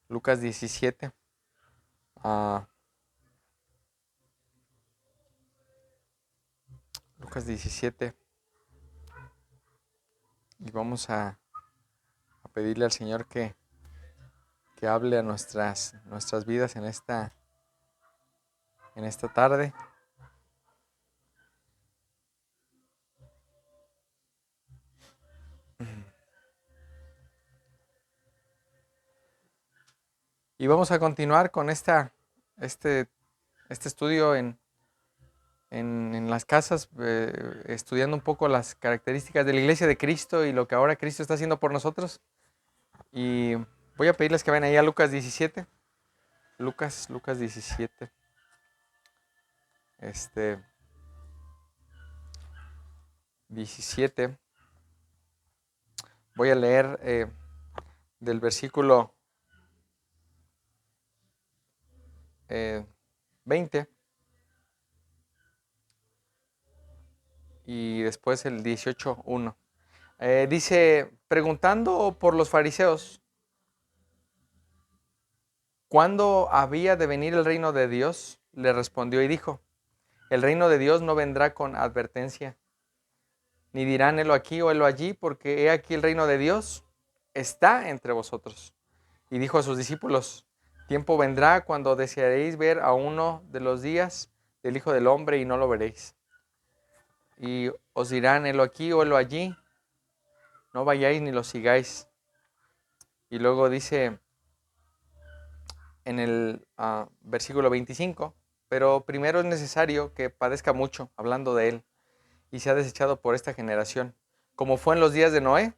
Lucas 17. ah, Lucas 17. Y vamos a pedirle al Señor que hable a nuestras vidas en esta tarde. Y vamos a continuar con este, este estudio en las casas, estudiando un poco las características de la iglesia de Cristo y lo que ahora Cristo está haciendo por nosotros. Y voy a pedirles que vayan ahí a Lucas 17. Lucas 17. Este 17. Voy a leer del versículo 20 y después el 18:1. Dice, preguntando por los fariseos, ¿cuándo había de venir el reino de Dios? Le respondió y dijo, el reino de Dios no vendrá con advertencia, ni dirán helo aquí o helo allí, porque he aquí el reino de Dios está entre vosotros. Y dijo a sus discípulos, tiempo vendrá cuando desearéis ver a uno de los días del Hijo del Hombre y no lo veréis. Y os dirán helo aquí o helo allí, no vayáis ni lo sigáis. Y luego dice en el versículo 25, pero primero es necesario que padezca mucho, hablando de él, y sea desechado por esta generación. Como fue en los días de Noé,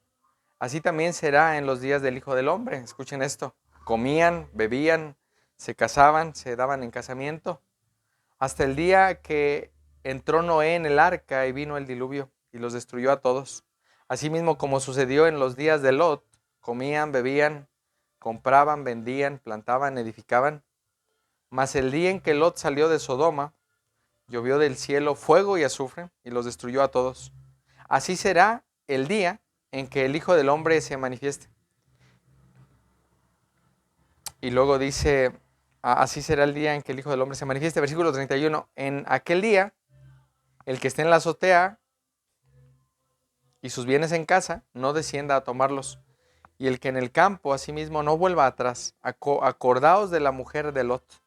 así también será en los días del Hijo del Hombre. Escuchen esto, comían, bebían, se casaban, se daban en casamiento, hasta el día que entró Noé en el arca y vino el diluvio y los destruyó a todos. Asimismo como sucedió en los días de Lot, comían, bebían, compraban, vendían, plantaban, edificaban. Mas el día en que Lot salió de Sodoma, llovió del cielo fuego y azufre y los destruyó a todos. Así será el día en que el Hijo del Hombre se manifieste. Y luego dice, así será el día en que el Hijo del Hombre se manifieste. Versículo 31, en aquel día, el que esté en la azotea y sus bienes en casa, no descienda a tomarlos. Y el que en el campo, asimismo, no vuelva atrás. Acordaos de la mujer de Lot.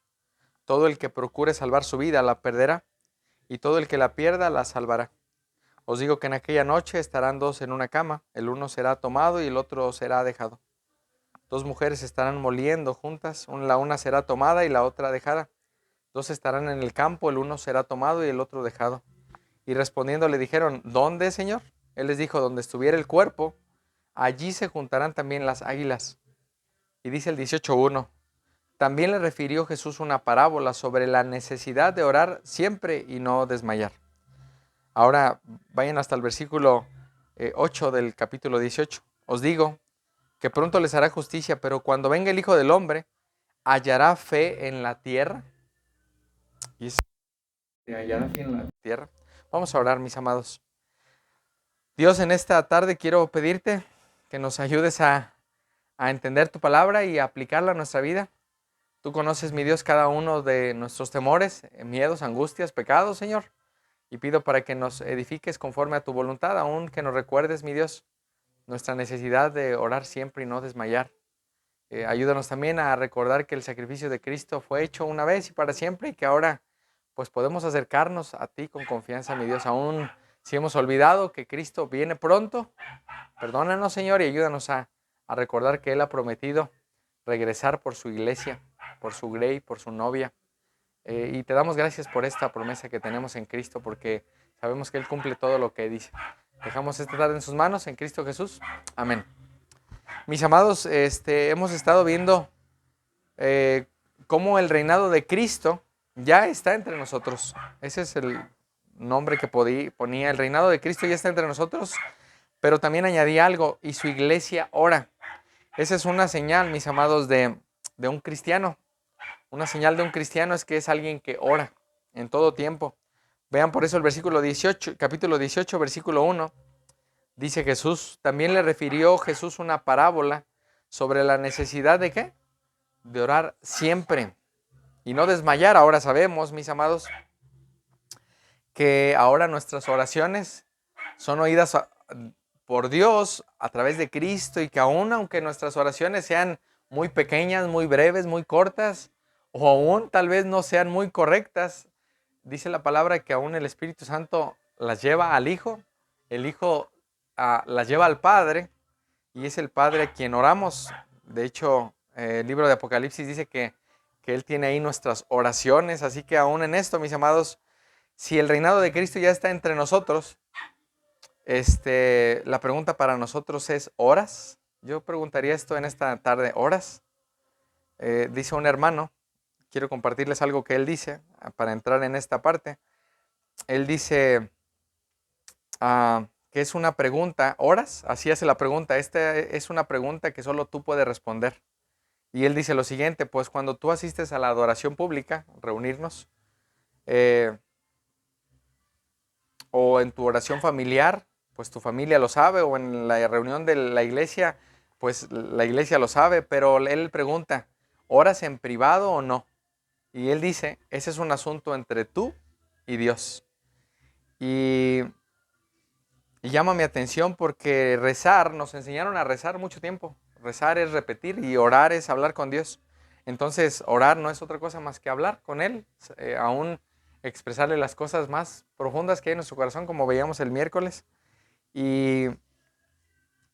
Todo el que procure salvar su vida la perderá, y todo el que la pierda la salvará. Os digo que en aquella noche estarán dos en una cama, el uno será tomado y el otro será dejado. Dos mujeres estarán moliendo juntas, la una será tomada y la otra dejada. Dos estarán en el campo, el uno será tomado y el otro dejado. Y respondiendo le dijeron, ¿dónde, Señor? Él les dijo, donde estuviera el cuerpo, allí se juntarán también las águilas. Y dice el 18:1, también le refirió Jesús una parábola sobre la necesidad de orar siempre y no desmayar. Ahora vayan hasta el versículo 8 del capítulo 18. Os digo que pronto les hará justicia, pero cuando venga el Hijo del Hombre, ¿hallará fe en la tierra? Y es, ¿hallará fe en la tierra? Vamos a orar, mis amados. Dios, en esta tarde quiero pedirte que nos ayudes a entender tu palabra y a aplicarla a nuestra vida. Tú conoces, mi Dios, cada uno de nuestros temores, miedos, angustias, pecados, Señor. Y pido para que nos edifiques conforme a tu voluntad, aún que nos recuerdes, mi Dios, nuestra necesidad de orar siempre y no desmayar. Ayúdanos también a recordar que el sacrificio de Cristo fue hecho una vez y para siempre y que ahora pues podemos acercarnos a ti con confianza, mi Dios, aún si hemos olvidado que Cristo viene pronto. Perdónanos, Señor, y ayúdanos a recordar que Él ha prometido regresar por su iglesia, por su grey, por su novia. Y te damos gracias por esta promesa que tenemos en Cristo, porque sabemos que Él cumple todo lo que dice. Dejamos esta tarde en sus manos, en Cristo Jesús. Amén. Mis amados, hemos estado viendo cómo el reinado de Cristo ya está entre nosotros. Ese es el nombre que ponía. El reinado de Cristo ya está entre nosotros, pero también añadí algo, y su iglesia ora. Esa es una señal, mis amados, de un cristiano. Una señal de un cristiano es que es alguien que ora en todo tiempo. Vean por eso el versículo 18, capítulo 18, versículo 1. Dice Jesús, también le refirió Jesús una parábola sobre la necesidad de ¿qué? de orar siempre y no desmayar. Ahora sabemos, mis amados, que ahora nuestras oraciones son oídas por Dios a través de Cristo, y que aún aunque nuestras oraciones sean muy pequeñas, muy breves, muy cortas, o aún tal vez no sean muy correctas, dice la palabra que aún el Espíritu Santo las lleva al Hijo, el Hijo las lleva al Padre, y es el Padre a quien oramos. De hecho, el libro de Apocalipsis dice que Él tiene ahí nuestras oraciones, así que aún en esto, mis amados, si el reinado de Cristo ya está entre nosotros, la pregunta para nosotros es: ¿horas? Yo preguntaría esto en esta tarde: ¿horas? Dice un hermano, quiero compartirles algo que él dice para entrar en esta parte. Él dice que es una pregunta, ¿horas? Así hace la pregunta. Esta es una pregunta que solo tú puedes responder. Y él dice lo siguiente: pues cuando tú asistes a la adoración pública, reunirnos, o en tu oración familiar, pues tu familia lo sabe, o en la reunión de la iglesia, pues la iglesia lo sabe, pero él pregunta: ¿oras en privado o no? Y él dice: ese es un asunto entre tú y Dios. Y llama mi atención porque rezar, nos enseñaron a rezar mucho tiempo. Rezar es repetir y orar es hablar con Dios. Entonces, orar no es otra cosa más que hablar con Él, aún expresarle las cosas más profundas que hay en nuestro corazón, como veíamos el miércoles. Y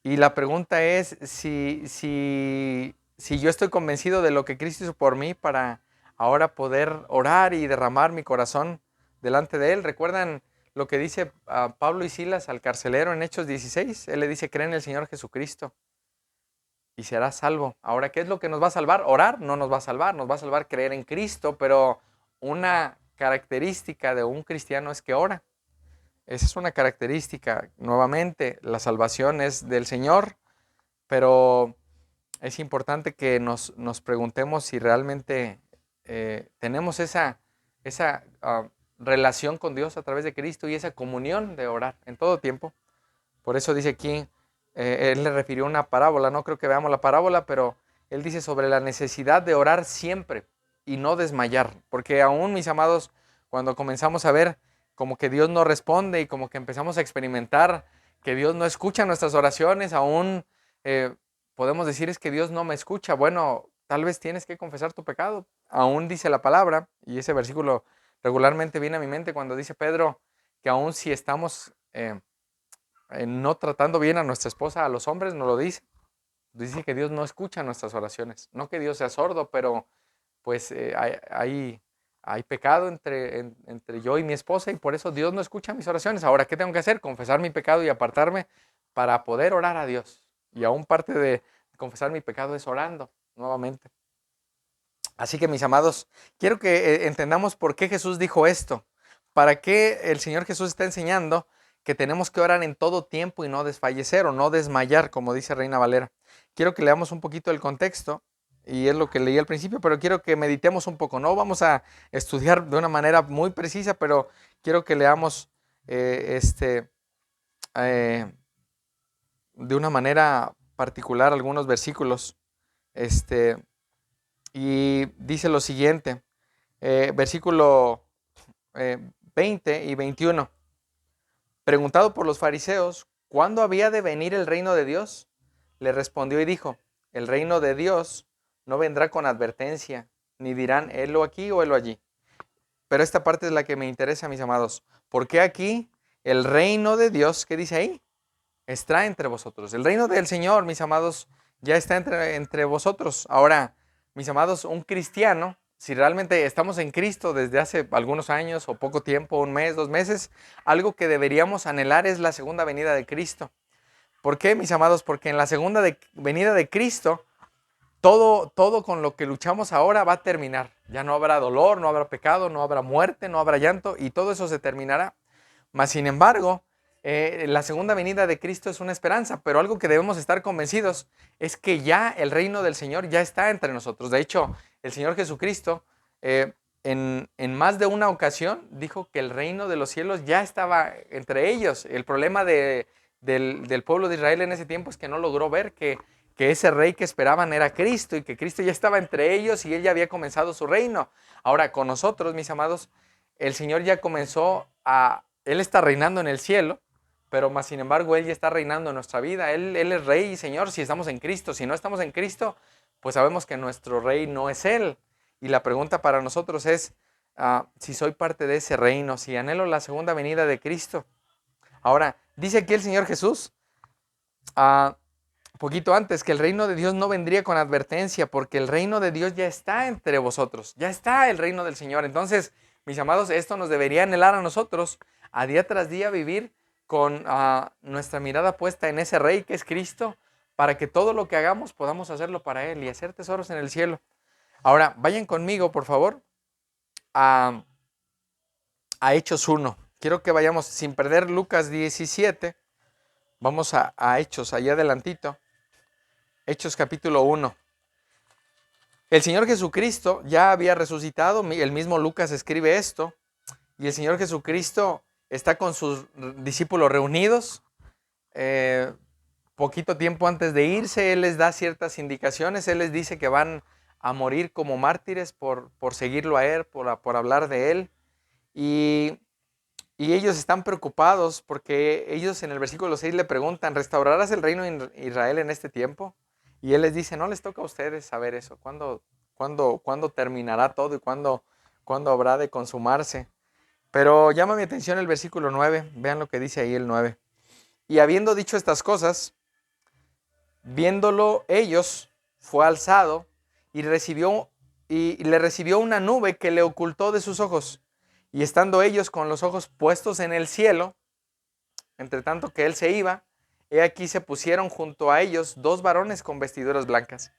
la pregunta es si yo estoy convencido de lo que Cristo hizo por mí para ahora poder orar y derramar mi corazón delante de Él. ¿Recuerdan lo que dice Pablo y Silas al carcelero en Hechos 16? Él le dice: cree en el Señor Jesucristo y serás salvo. Ahora, ¿qué es lo que nos va a salvar? Orar no nos va a salvar creer en Cristo, pero una característica de un cristiano es que ora. Esa es una característica. Nuevamente, la salvación es del Señor, pero es importante que nos preguntemos si realmente tenemos esa relación con Dios a través de Cristo y esa comunión de orar en todo tiempo. Por eso dice aquí, él le refirió una parábola, no creo que veamos la parábola, pero él dice sobre la necesidad de orar siempre y no desmayar, porque aún, mis amados, cuando comenzamos a ver como que Dios no responde y como que empezamos a experimentar que Dios no escucha nuestras oraciones, aún podemos decir: es que Dios no me escucha. Bueno, tal vez tienes que confesar tu pecado. Aún dice la palabra, y ese versículo regularmente viene a mi mente cuando dice Pedro que aún si estamos no tratando bien a nuestra esposa, a los hombres nos lo dice. Dice que Dios no escucha nuestras oraciones. No que Dios sea sordo, pero pues hay pecado entre yo y mi esposa, y por eso Dios no escucha mis oraciones. Ahora, ¿qué tengo que hacer? Confesar mi pecado y apartarme para poder orar a Dios. Y aún parte de confesar mi pecado es orando nuevamente. Así que, mis amados, quiero que entendamos por qué Jesús dijo esto. ¿Para qué el Señor Jesús está enseñando que tenemos que orar en todo tiempo y no desfallecer o no desmayar, como dice Reina Valera? Quiero que leamos un poquito el contexto, y es lo que leí al principio, pero quiero que meditemos un poco. No vamos a estudiar de una manera muy precisa, pero quiero que leamos de una manera particular algunos versículos. Y dice lo siguiente, versículo 20 y 21. Preguntado por los fariseos ¿cuándo había de venir el reino de Dios?, le respondió y dijo: el reino de Dios no vendrá con advertencia, ni dirán helo aquí o helo allí. Pero esta parte es la que me interesa, mis amados. Porque aquí el reino de Dios, ¿qué dice ahí? Está entre vosotros. El reino del Señor, mis amados, ya está entre vosotros. Ahora, mis amados, un cristiano, si realmente estamos en Cristo desde hace algunos años o poco tiempo, un mes, 2 meses, algo que deberíamos anhelar es la segunda venida de Cristo. ¿Por qué, mis amados? Porque en la segunda venida de Cristo, todo con lo que luchamos ahora va a terminar. Ya no habrá dolor, no habrá pecado, no habrá muerte, no habrá llanto, y todo eso se terminará. Mas, sin embargo, la segunda venida de Cristo es una esperanza, pero algo que debemos estar convencidos es que ya el reino del Señor ya está entre nosotros. De hecho, el Señor Jesucristo en más de una ocasión dijo que el reino de los cielos ya estaba entre ellos. El problema del pueblo de Israel en ese tiempo es que no logró ver que que ese rey que esperaban era Cristo y que Cristo ya estaba entre ellos y Él ya había comenzado su reino. Ahora, con nosotros, mis amados, el Señor ya comenzó Él está reinando en el cielo, pero más sin embargo Él ya está reinando en nuestra vida. Él es Rey y Señor si estamos en Cristo. Si no estamos en Cristo, pues sabemos que nuestro Rey no es Él. Y la pregunta para nosotros es si soy parte de ese reino, si anhelo la segunda venida de Cristo. Ahora, dice aquí el Señor Jesús, poquito antes, que el reino de Dios no vendría con advertencia, porque el reino de Dios ya está entre vosotros, ya está el reino del Señor. Entonces, mis amados, esto nos debería anhelar a nosotros, a día tras día vivir con nuestra mirada puesta en ese Rey que es Cristo, para que todo lo que hagamos podamos hacerlo para Él y hacer tesoros en el cielo. Ahora, vayan conmigo, por favor, a Hechos 1. Quiero que vayamos, sin perder Lucas 17, vamos a Hechos, allá adelantito. Hechos capítulo 1. El Señor Jesucristo ya había resucitado, el mismo Lucas escribe esto, y el Señor Jesucristo está con sus discípulos reunidos. Poquito tiempo antes de irse, Él les da ciertas indicaciones, Él les dice que van a morir como mártires por seguirlo a Él, por hablar de Él. Y ellos están preocupados porque ellos en el versículo 6 le preguntan, ¿restaurarás el reino de Israel en este tiempo? Y Él les dice, no les toca a ustedes saber eso, ¿cuándo terminará todo y cuándo habrá de consumarse? Pero llama mi atención el versículo 9, vean lo que dice ahí el 9. Y habiendo dicho estas cosas, viéndolo ellos, fue alzado y le recibió una nube que le ocultó de sus ojos. Y estando ellos con los ojos puestos en el cielo, entre tanto que él se iba, he aquí se pusieron junto a ellos dos varones con vestiduras blancas,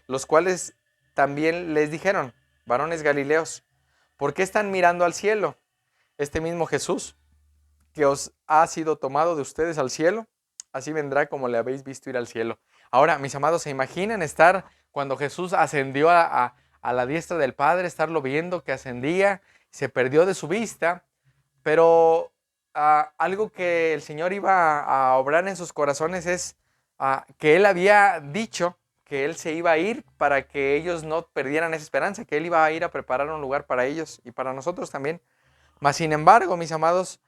los cuales también les dijeron, varones galileos, ¿por qué están mirando al cielo? Este mismo Jesús, que os ha sido tomado de ustedes al cielo, así vendrá como le habéis visto ir al cielo. Ahora, mis amados, ¿se imaginan estar cuando Jesús ascendió a la diestra del Padre, estarlo viendo que ascendía, se perdió de su vista, pero algo que el Señor iba a obrar en sus corazones es que Él había dicho que Él se iba a ir para que ellos no perdieran esa esperanza, que Él iba a ir a preparar un lugar para ellos y para nosotros también. Mas, sin embargo, mis amados,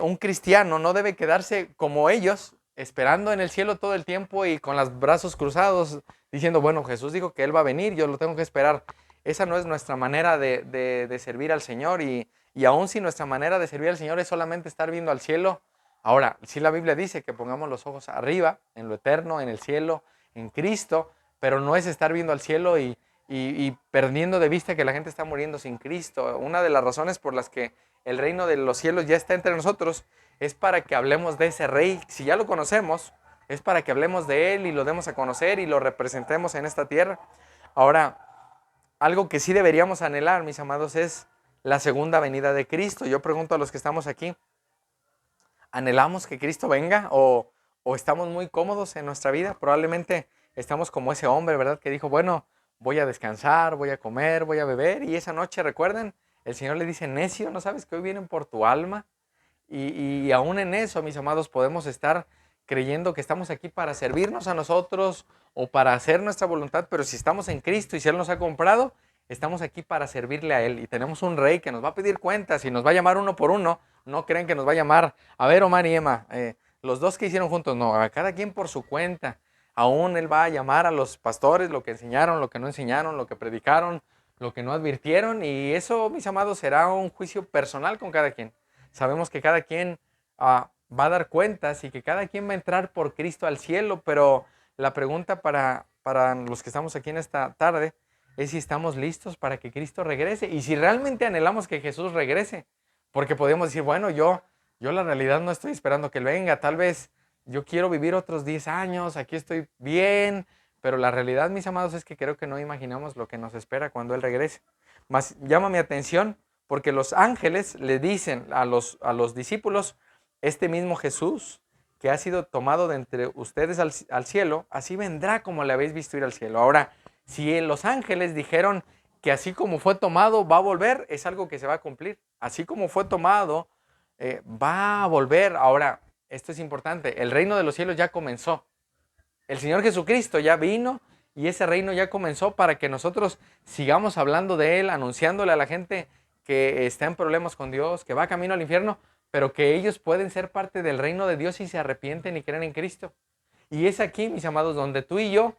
un cristiano no debe quedarse como ellos, esperando en el cielo todo el tiempo y con los brazos cruzados, diciendo, bueno, Jesús dijo que Él va a venir, yo lo tengo que esperar. Esa no es nuestra manera de servir al Señor y aun si nuestra manera de servir al Señor es solamente estar viendo al cielo. Ahora, sí la Biblia dice que pongamos los ojos arriba, en lo eterno, en el cielo, en Cristo, pero no es estar viendo al cielo y perdiendo de vista que la gente está muriendo sin Cristo. Una de las razones por las que el reino de los cielos ya está entre nosotros es para que hablemos de ese Rey. Si ya lo conocemos, es para que hablemos de Él y lo demos a conocer y lo representemos en esta tierra. Ahora, algo que sí deberíamos anhelar, mis amados, es la segunda venida de Cristo. Yo pregunto a los que estamos aquí, ¿anhelamos que Cristo venga o estamos muy cómodos en nuestra vida? Probablemente estamos como ese hombre, ¿verdad? Que dijo, bueno, voy a descansar, voy a comer, voy a beber. Y esa noche, recuerden, el Señor le dice, necio, ¿no sabes que hoy vienen por tu alma? Y aún en eso, mis amados, podemos estar creyendo que estamos aquí para servirnos a nosotros o para hacer nuestra voluntad, pero si estamos en Cristo y si Él nos ha comprado, estamos aquí para servirle a Él. Y tenemos un Rey que nos va a pedir cuentas y nos va a llamar uno por uno. No creen que nos va a llamar, a ver, Omar y Emma, los dos que hicieron juntos, no, a cada quien por su cuenta. Aún Él va a llamar a los pastores, lo que enseñaron, lo que no enseñaron, lo que predicaron, lo que no advirtieron, y eso, mis amados, será un juicio personal con cada quien. Sabemos que cada quien va a dar cuentas y que cada quien va a entrar por Cristo al cielo, pero la pregunta para los que estamos aquí en esta tarde es si estamos listos para que Cristo regrese y si realmente anhelamos que Jesús regrese, porque podemos decir, bueno, yo la realidad no estoy esperando que Él venga, tal vez yo quiero vivir otros 10 años, aquí estoy bien, pero la realidad, mis amados, es que creo que no imaginamos lo que nos espera cuando Él regrese. Mas llama mi atención porque los ángeles le dicen a los discípulos, este mismo Jesús que ha sido tomado de entre ustedes al cielo, así vendrá como le habéis visto ir al cielo. Ahora, si los ángeles dijeron que así como fue tomado va a volver, es algo que se va a cumplir. Así como fue tomado, va a volver. Ahora, esto es importante, el reino de los cielos ya comenzó. El Señor Jesucristo ya vino y ese reino ya comenzó para que nosotros sigamos hablando de Él, anunciándole a la gente que está en problemas con Dios, que va camino al infierno, pero que ellos pueden ser parte del reino de Dios si se arrepienten y creen en Cristo. Y es aquí, mis amados, donde tú y yo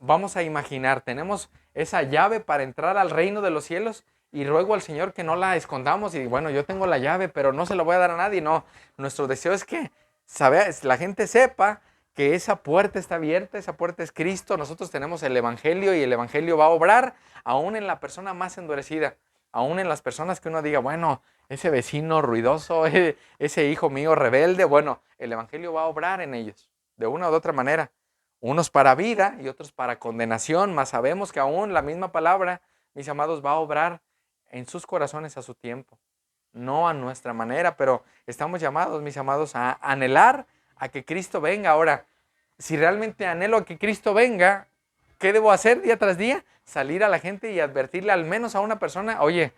vamos a imaginar, tenemos esa llave para entrar al reino de los cielos, y ruego al Señor que no la escondamos y bueno, yo tengo la llave, pero no se la voy a dar a nadie. No, nuestro deseo es que la gente sepa que esa puerta está abierta, esa puerta es Cristo. Nosotros tenemos el Evangelio y el Evangelio va a obrar aún en la persona más endurecida, aún en las personas que uno diga, bueno, ese vecino ruidoso, ese hijo mío rebelde, bueno, el Evangelio va a obrar en ellos, de una u otra manera. Unos para vida y otros para condenación, mas sabemos que aún la misma palabra, mis amados, va a obrar en sus corazones a su tiempo, no a nuestra manera, pero estamos llamados, mis amados, a anhelar a que Cristo venga. Ahora, si realmente anhelo a que Cristo venga, ¿qué debo hacer día tras día? Salir a la gente y advertirle al menos a una persona, oye,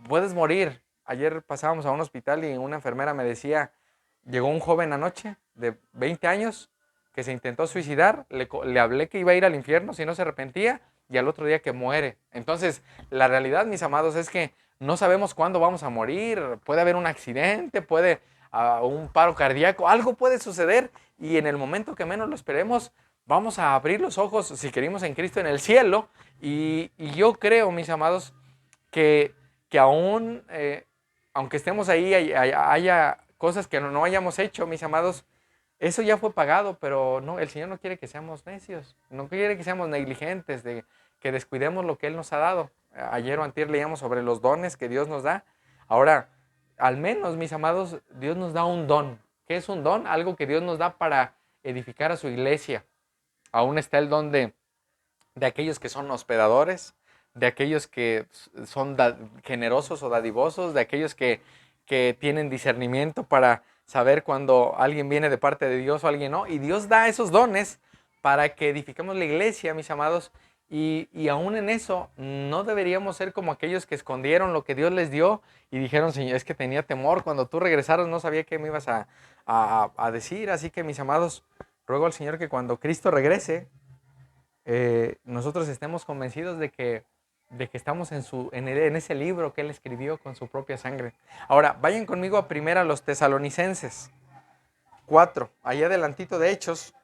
puedes morir. Ayer pasábamos a un hospital y una enfermera me decía, llegó un joven anoche de 20 años que se intentó suicidar, le hablé que iba a ir al infierno si no se arrepentía, y al otro día que muere. Entonces, la realidad, mis amados, es que no sabemos cuándo vamos a morir. Puede haber un accidente, puede un paro cardíaco, algo puede suceder y en el momento que menos lo esperemos, vamos a abrir los ojos, si queremos, en Cristo en el cielo. Y yo creo, mis amados, que aún, aunque estemos ahí, haya cosas que no hayamos hecho, mis amados, eso ya fue pagado, pero no, el Señor no quiere que seamos necios, no quiere que seamos negligentes, que descuidemos lo que Él nos ha dado. Ayer o antier leíamos sobre los dones que Dios nos da. Ahora, al menos, mis amados, Dios nos da un don. ¿Qué es un don? Algo que Dios nos da para edificar a su iglesia. Aún está el don de aquellos que son hospedadores, de aquellos que son generosos o dadivosos, de aquellos que tienen discernimiento para saber cuando alguien viene de parte de Dios o alguien no. Y Dios da esos dones para que edifiquemos la iglesia, mis amados. Y aún en eso no deberíamos ser como aquellos que escondieron lo que Dios les dio y dijeron, Señor, es que tenía temor, cuando tú regresaras no sabía qué me ibas a decir. Así que, mis amados, ruego al Señor que cuando Cristo regrese, nosotros estemos convencidos de que estamos en ese libro que Él escribió con su propia sangre. Ahora, vayan conmigo a primera los Tesalonicenses 4, allá adelantito de Hechos.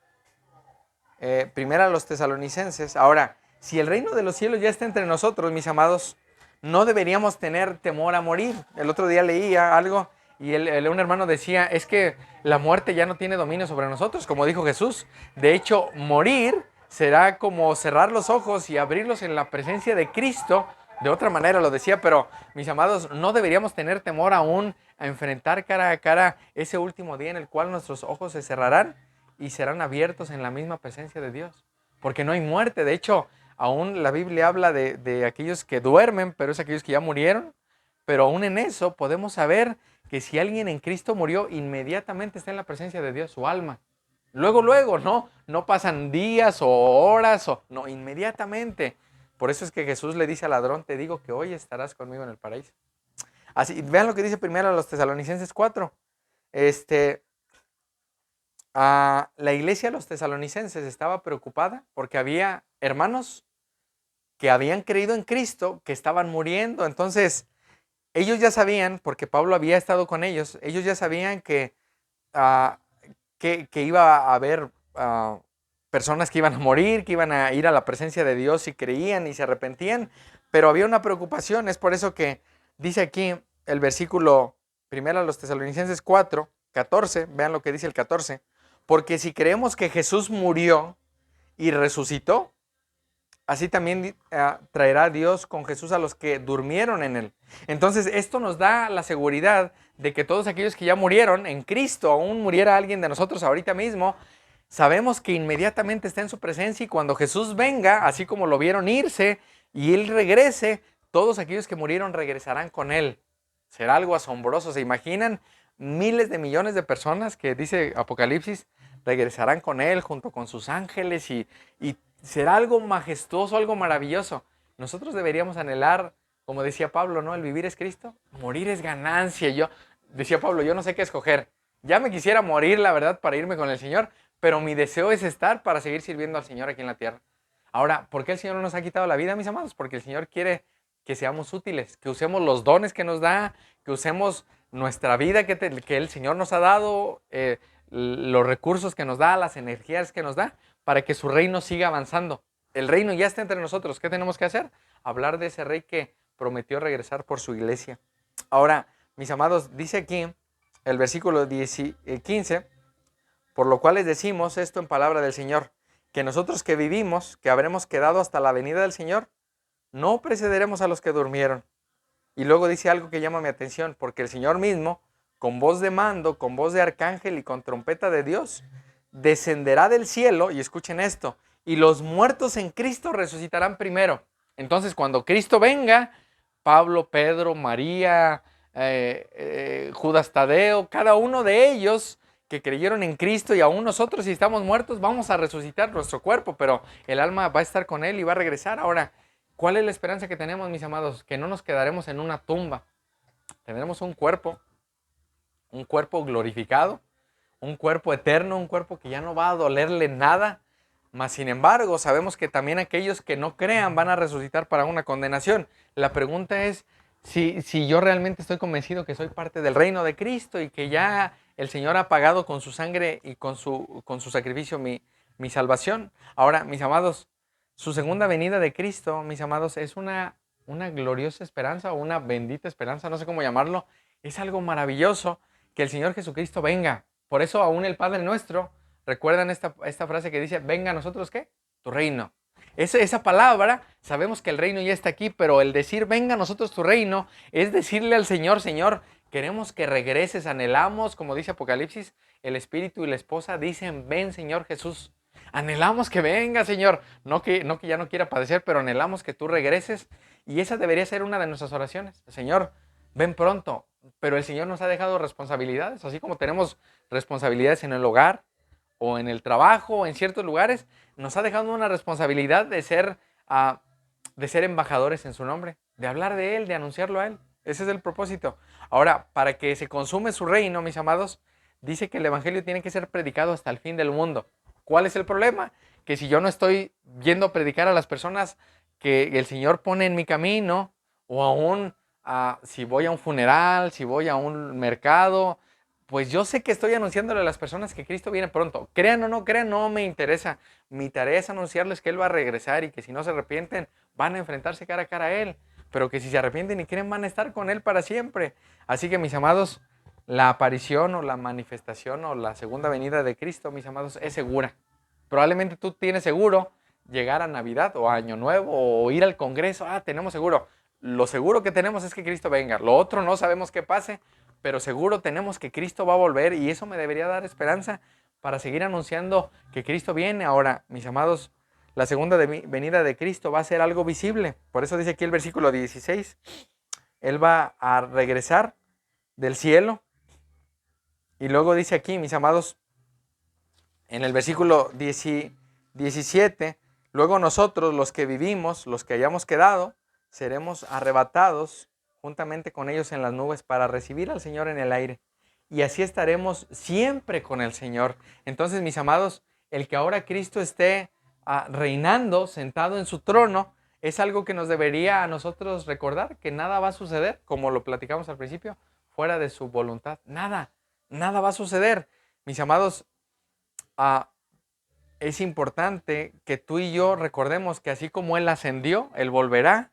Primera los Tesalonicenses. Ahora, si el reino de los cielos ya está entre nosotros, mis amados, no deberíamos tener temor a morir. El otro día leía algo y un hermano decía, es que la muerte ya no tiene dominio sobre nosotros, como dijo Jesús. De hecho, morir será como cerrar los ojos y abrirlos en la presencia de Cristo. De otra manera lo decía, pero mis amados, no deberíamos tener temor aún a enfrentar cara a cara ese último día en el cual nuestros ojos se cerrarán y serán abiertos en la misma presencia de Dios. Porque no hay muerte. De hecho, aún la Biblia habla de aquellos que duermen, pero es aquellos que ya murieron. Pero aún en eso podemos saber que si alguien en Cristo murió, inmediatamente está en la presencia de Dios, su alma. Luego, no pasan días o horas, no, inmediatamente. Por eso es que Jesús le dice al ladrón, te digo que hoy estarás conmigo en el paraíso. Así, vean lo que dice primero a los Tesalonicenses 4. La iglesia de los tesalonicenses estaba preocupada porque había hermanos que habían creído en Cristo, que estaban muriendo. Entonces, ellos ya sabían, porque Pablo había estado con ellos, ellos ya sabían que iba a haber personas que iban a morir, que iban a ir a la presencia de Dios si creían y se arrepentían, pero había una preocupación. Es por eso que dice aquí el versículo primero a los Tesalonicenses 4, 14, vean lo que dice el 14, porque si creemos que Jesús murió y resucitó, así también traerá Dios con Jesús a los que durmieron en Él. Entonces, esto nos da la seguridad de que todos aquellos que ya murieron en Cristo, aún muriera alguien de nosotros ahorita mismo, sabemos que inmediatamente está en su presencia y cuando Jesús venga, así como lo vieron irse y Él regrese, todos aquellos que murieron regresarán con Él. Será algo asombroso. ¿Se imaginan? Miles de millones de personas que dice Apocalipsis regresarán con Él junto con sus ángeles y será algo majestuoso, algo maravilloso. Nosotros deberíamos anhelar, como decía Pablo, ¿no? El vivir es Cristo, morir es ganancia. Decía Pablo, yo no sé qué escoger. Ya me quisiera morir, la verdad, para irme con el Señor, pero mi deseo es estar para seguir sirviendo al Señor aquí en la tierra. Ahora, ¿por qué el Señor no nos ha quitado la vida, mis amados? Porque el Señor quiere que seamos útiles, que usemos los dones que nos da, que usemos nuestra vida que el Señor nos ha dado, los recursos que nos da, las energías que nos da, para que su reino siga avanzando. El reino ya está entre nosotros. ¿Qué tenemos que hacer? Hablar de ese rey que prometió regresar por su iglesia. Ahora, mis amados, dice aquí el versículo 15, por lo cual les decimos esto en palabra del Señor, que nosotros que vivimos, que habremos quedado hasta la venida del Señor, no precederemos a los que durmieron. Y luego dice algo que llama mi atención, porque el Señor mismo, con voz de mando, con voz de arcángel y con trompeta de Dios, descenderá del cielo, y escuchen esto, y los muertos en Cristo resucitarán primero. Entonces, cuando Cristo venga, Pablo, Pedro, María, Judas Tadeo, cada uno de ellos que creyeron en Cristo, y aún nosotros, si estamos muertos, vamos a resucitar nuestro cuerpo, pero el alma va a estar con Él y va a regresar. Ahora, ¿cuál es la esperanza que tenemos, mis amados? Que no nos quedaremos en una tumba. Tendremos un cuerpo glorificado, un cuerpo eterno, un cuerpo que ya no va a dolerle nada. Mas, sin embargo, sabemos que también aquellos que no crean van a resucitar para una condenación. La pregunta es si yo realmente estoy convencido que soy parte del reino de Cristo y que ya el Señor ha pagado con su sangre y con su sacrificio mi salvación. Ahora, mis amados, su segunda venida de Cristo, mis amados, es una gloriosa esperanza o una bendita esperanza, no sé cómo llamarlo. Es algo maravilloso que el Señor Jesucristo venga. Por eso aún el Padre Nuestro, ¿recuerdan esta frase que dice, venga a nosotros qué? Tu reino. Esa palabra, sabemos que el reino ya está aquí, pero el decir venga a nosotros tu reino es decirle al Señor, Señor, queremos que regreses, anhelamos, como dice Apocalipsis, el Espíritu y la esposa dicen, ven Señor Jesús. Anhelamos que venga, Señor, no que ya no quiera padecer, pero anhelamos que tú regreses, y esa debería ser una de nuestras oraciones. Señor, ven pronto. Pero el Señor nos ha dejado responsabilidades, así como tenemos responsabilidades en el hogar o en el trabajo o en ciertos lugares, nos ha dejado una responsabilidad de ser embajadores en su nombre, de hablar de Él, de anunciarlo a Él. Ese es el propósito. Ahora, para que se consume su reino, mis amados, dice que el evangelio tiene que ser predicado hasta el fin del mundo. ¿Cuál es el problema? Que si yo no estoy yendo a predicar a las personas que el Señor pone en mi camino, o aún si voy a un funeral, si voy a un mercado, pues yo sé que estoy anunciándole a las personas que Cristo viene pronto. Crean o no crean, no me interesa. Mi tarea es anunciarles que Él va a regresar y que si no se arrepienten, van a enfrentarse cara a cara a Él. Pero que si se arrepienten y quieren, van a estar con Él para siempre. Así que, mis amados, la aparición o la manifestación o la segunda venida de Cristo, mis amados, es segura. Probablemente tú tienes seguro llegar a Navidad o a Año Nuevo o ir al Congreso. Tenemos seguro. Lo seguro que tenemos es que Cristo venga. Lo otro no sabemos qué pase, pero seguro tenemos que Cristo va a volver, y eso me debería dar esperanza para seguir anunciando que Cristo viene. Ahora, mis amados, la segunda venida de Cristo va a ser algo visible. Por eso dice aquí el versículo 16. Él va a regresar del cielo. Y luego dice aquí, mis amados, en el versículo 17, luego nosotros, los que vivimos, los que hayamos quedado, seremos arrebatados juntamente con ellos en las nubes para recibir al Señor en el aire. Y así estaremos siempre con el Señor. Entonces, mis amados, el que ahora Cristo esté reinando, sentado en su trono, es algo que nos debería a nosotros recordar, que nada va a suceder, como lo platicamos al principio, fuera de su voluntad. Nada va a suceder. Mis amados, es importante que tú y yo recordemos que así como Él ascendió, Él volverá,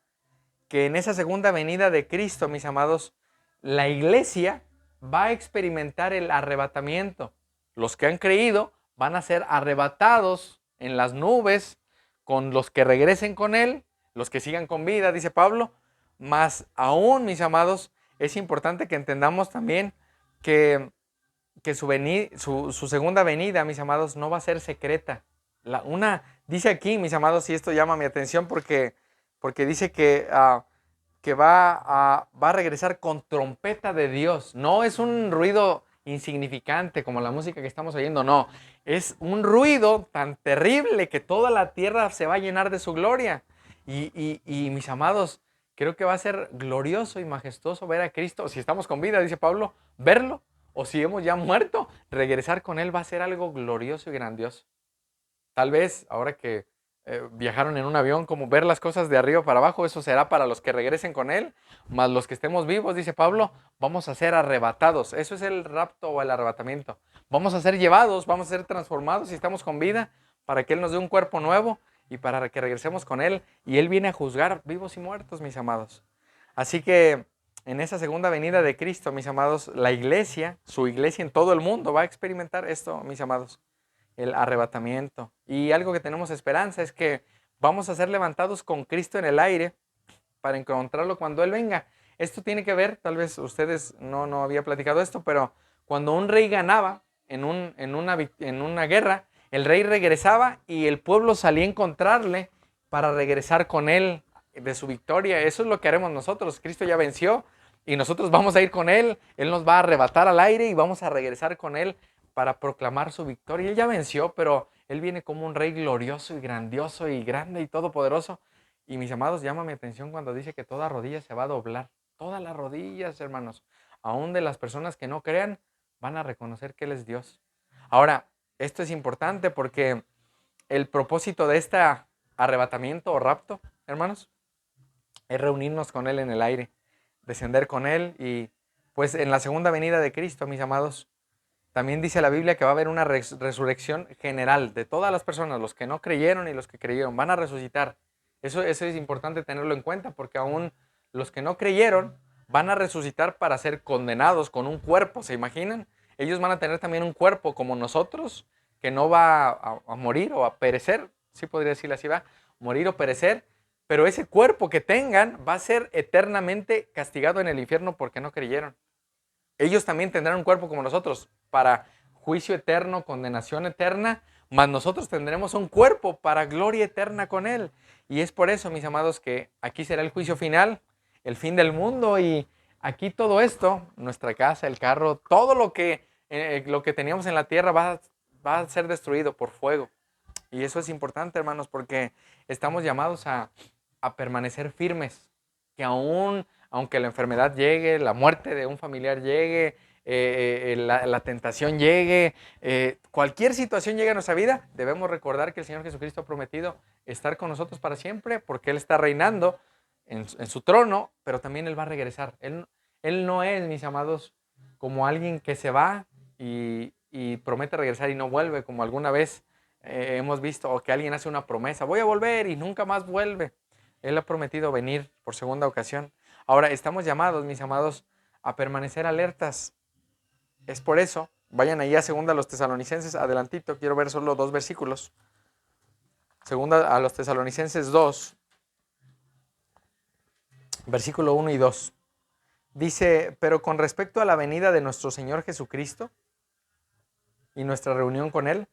que en esa segunda venida de Cristo, mis amados, la iglesia va a experimentar el arrebatamiento. Los que han creído van a ser arrebatados en las nubes con los que regresen con Él, los que sigan con vida, dice Pablo. Más aún, mis amados, es importante que entendamos también que su segunda venida, mis amados, no va a ser secreta. Dice aquí, mis amados, y esto llama mi atención porque dice que va a regresar con trompeta de Dios. No es un ruido insignificante como la música que estamos oyendo, no. Es un ruido tan terrible que toda la tierra se va a llenar de su gloria. Y mis amados, creo que va a ser glorioso y majestuoso ver a Cristo, si estamos con vida, dice Pablo, verlo o si hemos ya muerto, regresar con Él va a ser algo glorioso y grandioso. Tal vez ahora que viajaron en un avión, como ver las cosas de arriba para abajo, eso será para los que regresen con Él, más los que estemos vivos, dice Pablo, vamos a ser arrebatados. Eso es el rapto o el arrebatamiento. Vamos a ser llevados, vamos a ser transformados si estamos con vida, para que Él nos dé un cuerpo nuevo y para que regresemos con Él. Y Él viene a juzgar vivos y muertos, mis amados. Así que en esa segunda venida de Cristo, mis amados, la iglesia, su iglesia en todo el mundo va a experimentar esto, mis amados, el arrebatamiento. Y algo que tenemos esperanza es que vamos a ser levantados con Cristo en el aire para encontrarlo cuando Él venga. Esto tiene que ver, tal vez ustedes no había platicado esto, pero cuando un rey ganaba en una guerra, el rey regresaba y el pueblo salía a encontrarle para regresar con él de su victoria. Eso es lo que haremos nosotros. Cristo ya venció y nosotros vamos a ir con Él. Él nos va a arrebatar al aire y vamos a regresar con Él para proclamar su victoria. Él ya venció, pero Él viene como un rey glorioso y grandioso y grande y todopoderoso. Y mis amados, llama mi atención cuando dice que toda rodilla se va a doblar. Todas las rodillas, hermanos, aún de las personas que no crean, van a reconocer que Él es Dios. Ahora, esto es importante porque el propósito de este arrebatamiento o rapto, hermanos, es reunirnos con Él en el aire, descender con Él y pues en la segunda venida de Cristo, mis amados, también dice la Biblia que va a haber una resurrección general de todas las personas, los que no creyeron y los que creyeron, van a resucitar. Eso es importante tenerlo en cuenta porque aún los que no creyeron van a resucitar para ser condenados con un cuerpo, ¿se imaginan? Ellos van a tener también un cuerpo como nosotros, que no va a morir o a perecer, sí podría decirlo así, va, morir o perecer, pero ese cuerpo que tengan va a ser eternamente castigado en el infierno porque no creyeron. Ellos también tendrán un cuerpo como nosotros para juicio eterno, condenación eterna, mas nosotros tendremos un cuerpo para gloria eterna con Él. Y es por eso, mis amados, que aquí será el juicio final, el fin del mundo y aquí todo esto, nuestra casa, el carro, todo lo que teníamos en la tierra va a ser destruido por fuego. Y eso es importante, hermanos, porque estamos llamados a permanecer firmes, que aunque la enfermedad llegue, la muerte de un familiar llegue, la tentación llegue, cualquier situación llegue a nuestra vida, debemos recordar que el Señor Jesucristo ha prometido estar con nosotros para siempre, porque Él está reinando en su trono, pero también Él va a regresar. Él no es, mis amados, como alguien que se va y promete regresar y no vuelve, como alguna vez hemos visto, o que alguien hace una promesa, voy a volver y nunca más vuelve. Él ha prometido venir por segunda ocasión. Ahora, estamos llamados, mis amados, a permanecer alertas. Es por eso, vayan ahí a segunda a los Tesalonicenses, adelantito, quiero ver solo 2 versículos. Segunda a los Tesalonicenses 2, versículo 1 y 2. Dice, pero con respecto a la venida de nuestro Señor Jesucristo y nuestra reunión con Él,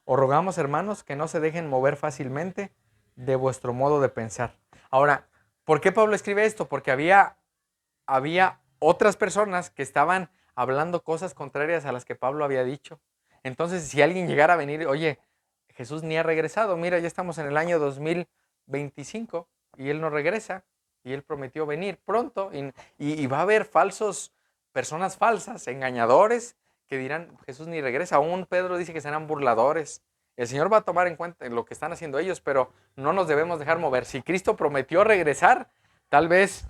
os rogamos, hermanos, que no se dejen mover fácilmente de vuestro modo de pensar. Ahora, ¿por qué Pablo escribe esto? Porque había otras personas que estaban hablando cosas contrarias a las que Pablo había dicho. Entonces, si alguien llegara a venir, oye, Jesús ni ha regresado, mira, ya estamos en el año 2025 y Él no regresa y Él prometió venir pronto y va a haber personas falsas, engañadores, que dirán, Jesús ni regresa. Aún Pedro dice que serán burladores. El Señor va a tomar en cuenta lo que están haciendo ellos, pero no nos debemos dejar mover. Si Cristo prometió regresar, tal vez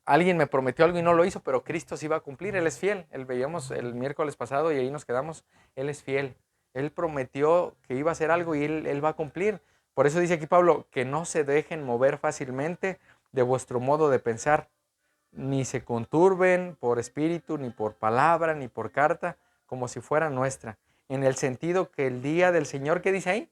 alguien me prometió algo y no lo hizo, pero Cristo sí va a cumplir. Él es fiel. Él veíamos el miércoles pasado y ahí nos quedamos. Él es fiel. Él prometió que iba a hacer algo y Él va a cumplir. Por eso dice aquí Pablo, que no se dejen mover fácilmente de vuestro modo de pensar, ni se conturben por espíritu, ni por palabra, ni por carta, como si fuera nuestra. En el sentido que el día del Señor, ¿qué dice ahí?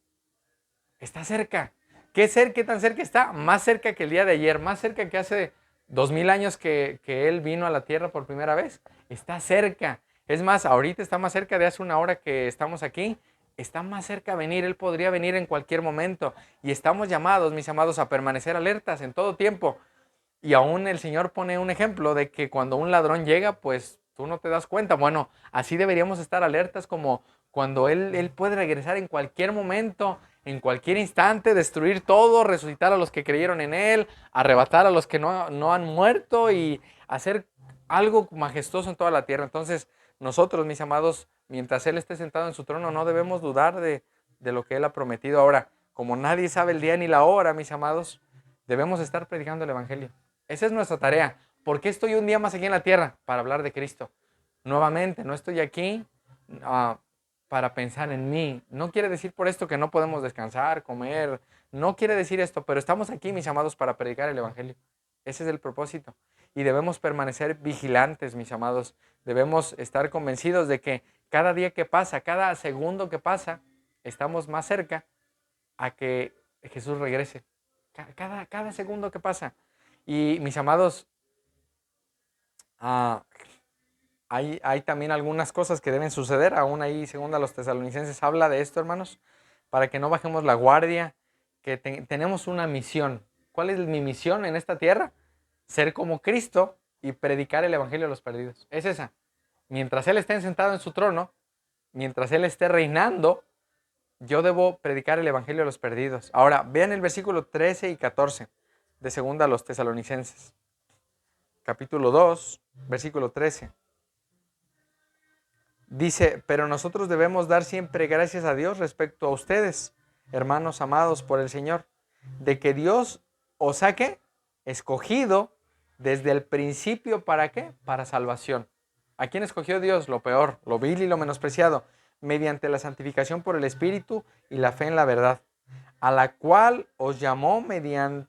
Está cerca. ¿Qué tan cerca está? Más cerca que el día de ayer, más cerca que hace 2000 años que Él vino a la tierra por primera vez. Está cerca. Es más, ahorita está más cerca de hace una hora que estamos aquí. Está más cerca a venir. Él podría venir en cualquier momento. Y estamos llamados, mis amados, a permanecer alertas en todo tiempo. Y aún el Señor pone un ejemplo de que cuando un ladrón llega, pues tú no te das cuenta. Bueno, así deberíamos estar alertas como cuando Él puede regresar en cualquier momento, en cualquier instante, destruir todo, resucitar a los que creyeron en Él, arrebatar a los que no han muerto y hacer algo majestuoso en toda la tierra. Entonces nosotros, mis amados, mientras Él esté sentado en su trono, no debemos dudar de lo que Él ha prometido. Ahora, como nadie sabe el día ni la hora, mis amados, debemos estar predicando el Evangelio. Esa es nuestra tarea. ¿Por qué estoy un día más aquí en la tierra? Para hablar de Cristo. Nuevamente, no estoy aquí para pensar en mí. No quiere decir por esto que no podemos descansar, comer. No quiere decir esto, pero estamos aquí, mis amados, para predicar el Evangelio. Ese es el propósito. Y debemos permanecer vigilantes, mis amados. Debemos estar convencidos de que cada día que pasa, cada segundo que pasa, estamos más cerca a que Jesús regrese. Cada segundo que pasa. Y mis amados, hay también algunas cosas que deben suceder. Aún ahí, según a los Tesalonicenses, habla de esto, hermanos, para que no bajemos la guardia, que tenemos una misión. ¿Cuál es mi misión en esta tierra? Ser como Cristo y predicar el Evangelio a los perdidos. Es esa. Mientras Él esté sentado en su trono, mientras Él esté reinando, yo debo predicar el Evangelio a los perdidos. Ahora, vean el versículo 13 y 14 de segunda a los Tesalonicenses. Capítulo 2, versículo 13. Dice, pero nosotros debemos dar siempre gracias a Dios respecto a ustedes, hermanos amados por el Señor, de que Dios os ha ¿qué? Escogido desde el principio, ¿para qué? Para salvación. ¿A quién escogió Dios? Lo peor, lo vil y lo menospreciado, mediante la santificación por el Espíritu y la fe en la verdad, a la cual os llamó mediante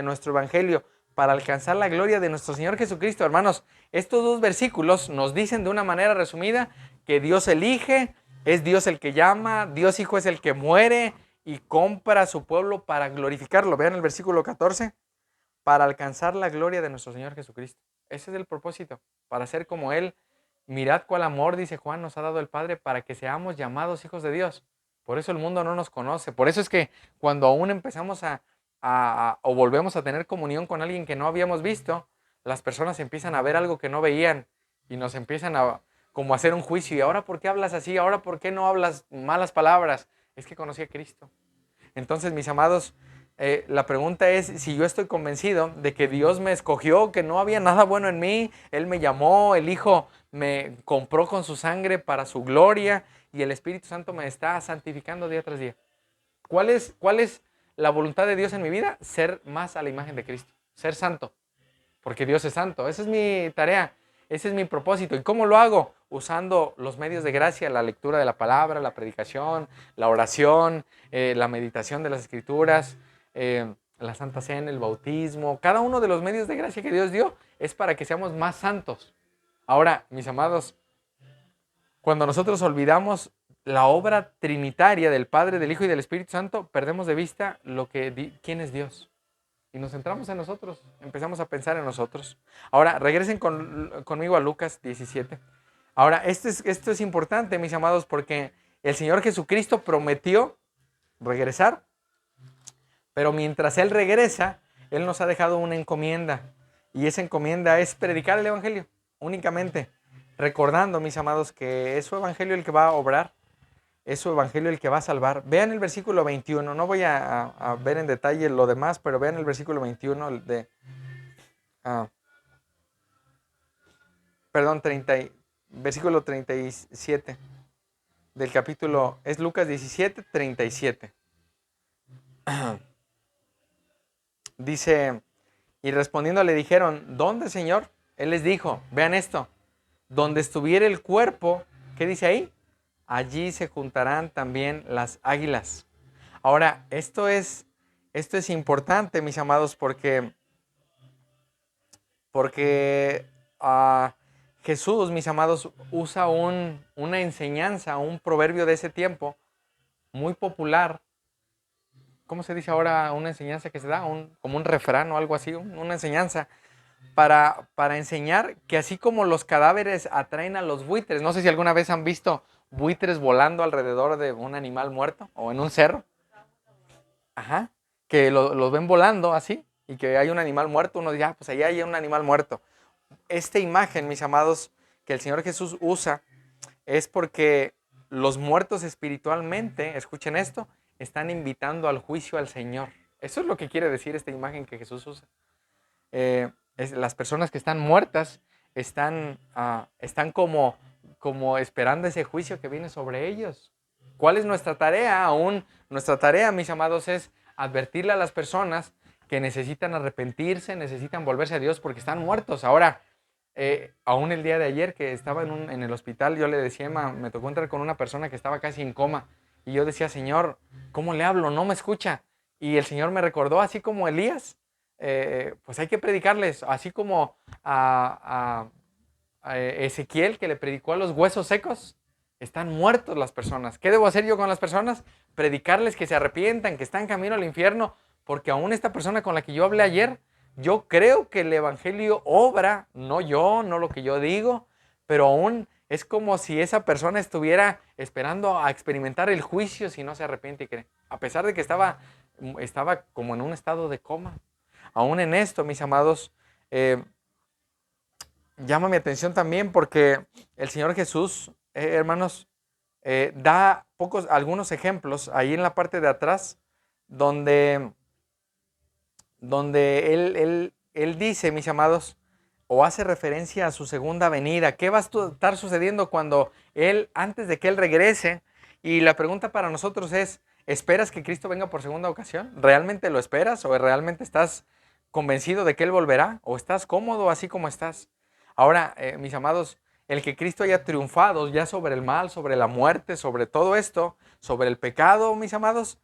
nuestro Evangelio, para alcanzar la gloria de nuestro Señor Jesucristo. Hermanos, estos dos versículos nos dicen de una manera resumida que Dios elige, es Dios el que llama, Dios Hijo es el que muere y compra a su pueblo para glorificarlo. Vean el versículo 14, para alcanzar la gloria de nuestro Señor Jesucristo. Ese es el propósito, para ser como Él. Mirad cuál amor, dice Juan, nos ha dado el Padre para que seamos llamados hijos de Dios. Por eso el mundo no nos conoce. Por eso es que cuando aún empezamos o volvemos a tener comunión con alguien que no habíamos visto, las personas empiezan a ver algo que no veían y nos empiezan a como hacer un juicio. ¿Y ahora por qué hablas así? ¿Ahora por qué no hablas malas palabras? Es que conocí a Cristo. Entonces, mis amados, la pregunta es si yo estoy convencido de que Dios me escogió, que no había nada bueno en mí, Él me llamó, el Hijo me compró con su sangre para su gloria y el Espíritu Santo me está santificando día tras día. ¿Cuál es la voluntad de Dios en mi vida? Ser más a la imagen de Cristo, ser santo, porque Dios es santo. Esa es mi tarea, ese es mi propósito. ¿Y cómo lo hago? Usando los medios de gracia, la lectura de la palabra, la predicación, la oración, la meditación de las Escrituras, la Santa Cena, el bautismo. Cada uno de los medios de gracia que Dios dio es para que seamos más santos. Ahora, mis amados, cuando nosotros olvidamos la obra trinitaria del Padre, del Hijo y del Espíritu Santo, perdemos de vista quién es Dios. Y nos centramos en nosotros, empezamos a pensar en nosotros. Ahora, regresen conmigo a Lucas 17. Ahora, esto es importante, mis amados, porque el Señor Jesucristo prometió regresar, pero mientras Él regresa, Él nos ha dejado una encomienda. Y esa encomienda es predicar el Evangelio, únicamente. Recordando, mis amados, que es su Evangelio el que va a obrar, es su Evangelio el que va a salvar. Vean el versículo 21, no voy a ver en detalle lo demás, pero vean el versículo 21 versículo 37 del capítulo, es Lucas 17, 37. Dice, y respondiendo le dijeron, ¿dónde, Señor? Él les dijo, vean esto, donde estuviera el cuerpo, ¿qué dice ahí? Allí se juntarán también las águilas. Ahora, esto es importante, mis amados, porque Jesús, mis amados, usa una enseñanza, un proverbio de ese tiempo muy popular. ¿Cómo se dice ahora? Una enseñanza que se da, como un refrán o algo así, una enseñanza para enseñar que así como los cadáveres atraen a los buitres, no sé si alguna vez han visto buitres volando alrededor de un animal muerto o en un cerro. Ajá, que los ven volando así y que hay un animal muerto, uno dice, pues allá hay un animal muerto. Esta imagen, mis amados, que el Señor Jesús usa es porque los muertos espiritualmente, escuchen esto, están invitando al juicio al Señor. Eso es lo que quiere decir esta imagen que Jesús usa. Las personas que están muertas están como esperando ese juicio que viene sobre ellos. ¿Cuál es nuestra tarea? Aún nuestra tarea, mis amados, es advertirle a las personas que necesitan arrepentirse, necesitan volverse a Dios porque están muertos. Ahora, aún el día de ayer que estaba en el hospital, yo le decía, Emma, me tocó entrar con una persona que estaba casi en coma. Y yo decía, Señor, ¿cómo le hablo? No me escucha. Y el Señor me recordó, así como Elías, pues hay que predicarles, así como a Ezequiel que le predicó a los huesos secos. Están muertos las personas. ¿Qué debo hacer yo con las personas? Predicarles que se arrepientan, que están camino al infierno, porque aún esta persona con la que yo hablé ayer, yo creo que el evangelio obra, no yo, no lo que yo digo, pero aún es como si esa persona estuviera esperando a experimentar el juicio si no se arrepiente y cree. A pesar de que estaba como en un estado de coma. Aún en esto, mis amados, llama mi atención también porque el Señor Jesús, hermanos, da algunos ejemplos ahí en la parte de atrás donde él dice, mis amados, o hace referencia a su segunda venida. ¿Qué va a estar sucediendo cuando antes de que Él regrese? Y la pregunta para nosotros es, ¿esperas que Cristo venga por segunda ocasión? ¿Realmente lo esperas? ¿O realmente estás convencido de que Él volverá? ¿O estás cómodo así como estás? Ahora, mis amados, el que Cristo haya triunfado ya sobre el mal, sobre la muerte, sobre todo esto, sobre el pecado, mis amados,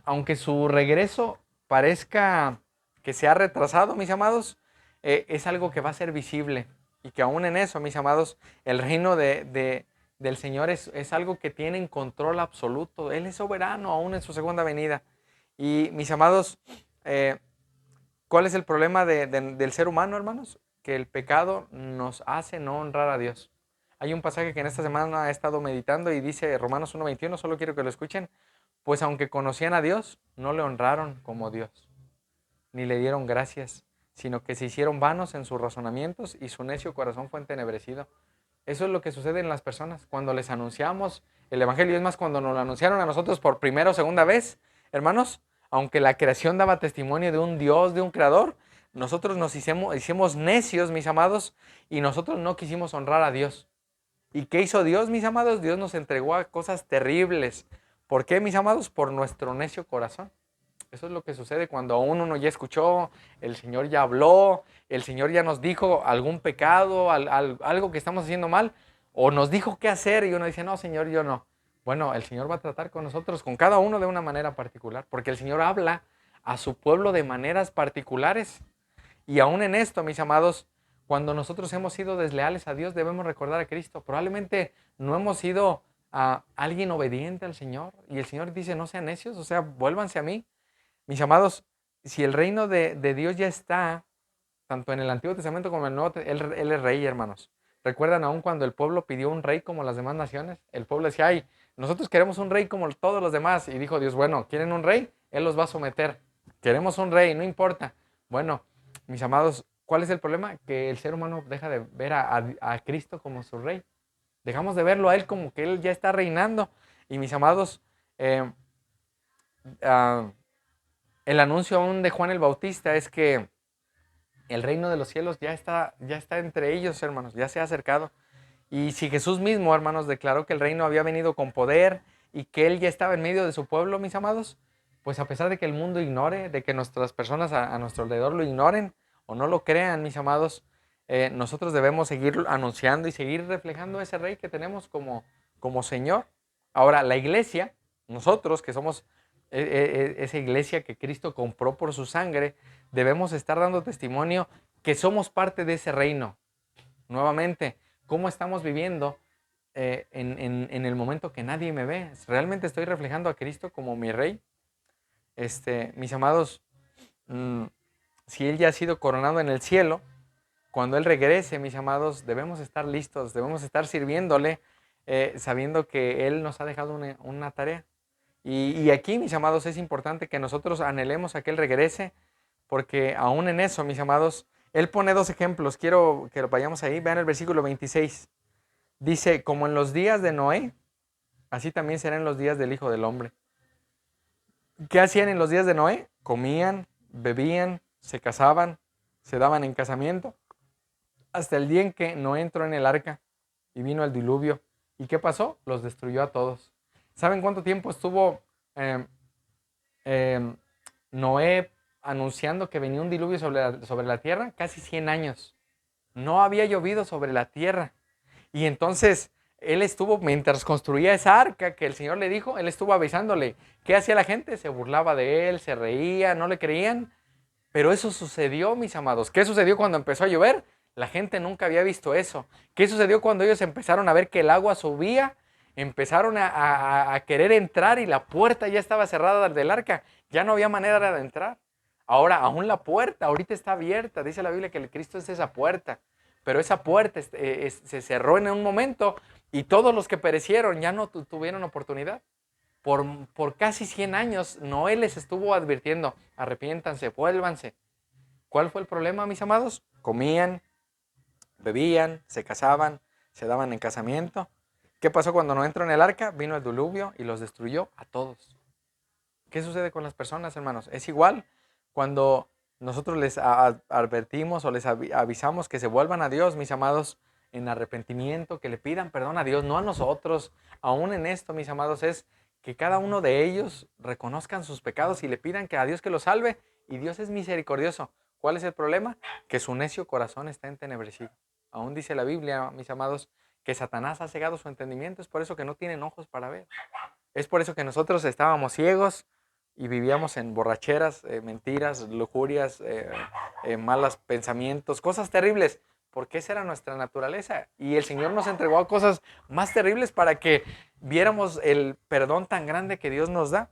aunque su regreso parezca que se ha retrasado, mis amados, es algo que va a ser visible y que aún en eso, mis amados, el reino del Señor es algo que tiene en control absoluto. Él es soberano aún en su segunda venida. Y mis amados, ¿cuál es el problema del ser humano, hermanos? Que el pecado nos hace no honrar a Dios. Hay un pasaje que en esta semana he estado meditando y dice Romanos 1:21, solo quiero que lo escuchen, pues aunque conocían a Dios, no le honraron como Dios, ni le dieron gracias, sino que se hicieron vanos en sus razonamientos y su necio corazón fue entenebrecido. Eso es lo que sucede en las personas cuando les anunciamos el Evangelio. Es más, cuando nos lo anunciaron a nosotros por primera o segunda vez, hermanos, aunque la creación daba testimonio de un Dios, de un Creador, nosotros nos hicimos necios, mis amados, y nosotros no quisimos honrar a Dios. ¿Y qué hizo Dios, mis amados? Dios nos entregó a cosas terribles. ¿Por qué, mis amados? Por nuestro necio corazón. Eso es lo que sucede cuando aún uno ya escuchó, el Señor ya habló, el Señor ya nos dijo algún pecado, algo que estamos haciendo mal, o nos dijo qué hacer y uno dice, no, Señor, yo no. Bueno, el Señor va a tratar con nosotros, con cada uno de una manera particular, porque el Señor habla a su pueblo de maneras particulares. Y aún en esto, mis amados, cuando nosotros hemos sido desleales a Dios, debemos recordar a Cristo. Probablemente no hemos sido a alguien obediente al Señor. Y el Señor dice, no sean necios, o sea, vuélvanse a mí. Mis amados, si el reino de Dios ya está, tanto en el Antiguo Testamento como en el Nuevo, él es rey, hermanos. ¿Recuerdan aún cuando el pueblo pidió un rey como las demás naciones? El pueblo decía, ay, nosotros queremos un rey como todos los demás. Y dijo Dios, bueno, ¿quieren un rey? Él los va a someter. Queremos un rey, no importa. Bueno, mis amados, ¿cuál es el problema? Que el ser humano deja de ver a Cristo como su rey. Dejamos de verlo a Él como que Él ya está reinando. Y mis amados, el anuncio aún de Juan el Bautista es que el reino de los cielos ya está entre ellos, hermanos, ya se ha acercado. Y si Jesús mismo, hermanos, declaró que el reino había venido con poder y que Él ya estaba en medio de su pueblo, mis amados, pues a pesar de que el mundo ignore, de que nuestras personas a nuestro alrededor lo ignoren o no lo crean, mis amados, nosotros debemos seguir anunciando y seguir reflejando ese rey que tenemos como Señor. Ahora, la iglesia, nosotros que somos esa iglesia que Cristo compró por su sangre, debemos estar dando testimonio que somos parte de ese reino. Nuevamente, ¿cómo estamos viviendo en el momento que nadie me ve? ¿Realmente estoy reflejando a Cristo como mi rey? Mis amados, si Él ya ha sido coronado en el cielo, cuando Él regrese, mis amados, debemos estar listos, debemos estar sirviéndole, sabiendo que Él nos ha dejado una tarea. Y aquí, mis amados, es importante que nosotros anhelemos a que Él regrese, porque aún en eso, mis amados, Él pone dos ejemplos. Quiero que lo vayamos ahí. Vean el versículo 26. Dice, como en los días de Noé, así también serán los días del Hijo del Hombre. ¿Qué hacían en los días de Noé? Comían, bebían, se casaban, se daban en casamiento, hasta el día en que Noé entró en el arca y vino el diluvio. ¿Y qué pasó? Los destruyó a todos. ¿Saben cuánto tiempo estuvo eh, eh, Noé anunciando que venía un diluvio sobre la tierra? Casi 100 años. No había llovido sobre la tierra. Y entonces él estuvo, mientras construía esa arca que el Señor le dijo, él estuvo avisándole. ¿Qué hacía la gente? Se burlaba de él, se reía, no le creían. Pero eso sucedió, mis amados. ¿Qué sucedió cuando empezó a llover? La gente nunca había visto eso. ¿Qué sucedió cuando ellos empezaron a ver que el agua subía? Empezaron a querer entrar y la puerta ya estaba cerrada del arca. Ya no había manera de entrar. Ahora, aún la puerta ahorita está abierta. Dice la Biblia que el Cristo es esa puerta. Pero esa puerta se cerró en un momento y todos los que perecieron ya no tuvieron oportunidad. Por casi 100 años, Noé les estuvo advirtiendo, arrepiéntanse, vuélvanse. ¿Cuál fue el problema, mis amados? Comían, bebían, se casaban, se daban en casamiento. ¿Qué pasó cuando Noé entró en el arca? Vino el diluvio y los destruyó a todos. ¿Qué sucede con las personas, hermanos? Es igual cuando nosotros les advertimos o les avisamos que se vuelvan a Dios, mis amados, en arrepentimiento, que le pidan perdón a Dios, no a nosotros. Aún en esto, mis amados, es que cada uno de ellos reconozcan sus pecados y le pidan que a Dios que los salve, y Dios es misericordioso. ¿Cuál es el problema? Que su necio corazón está entenebrecido. Aún dice la Biblia, mis amados, que Satanás ha cegado su entendimiento, es por eso que no tienen ojos para ver. Es por eso que nosotros estábamos ciegos y vivíamos en borracheras, mentiras, lujurias, malos pensamientos, cosas terribles, porque esa era nuestra naturaleza. Y el Señor nos entregó a cosas más terribles para que viéramos el perdón tan grande que Dios nos da.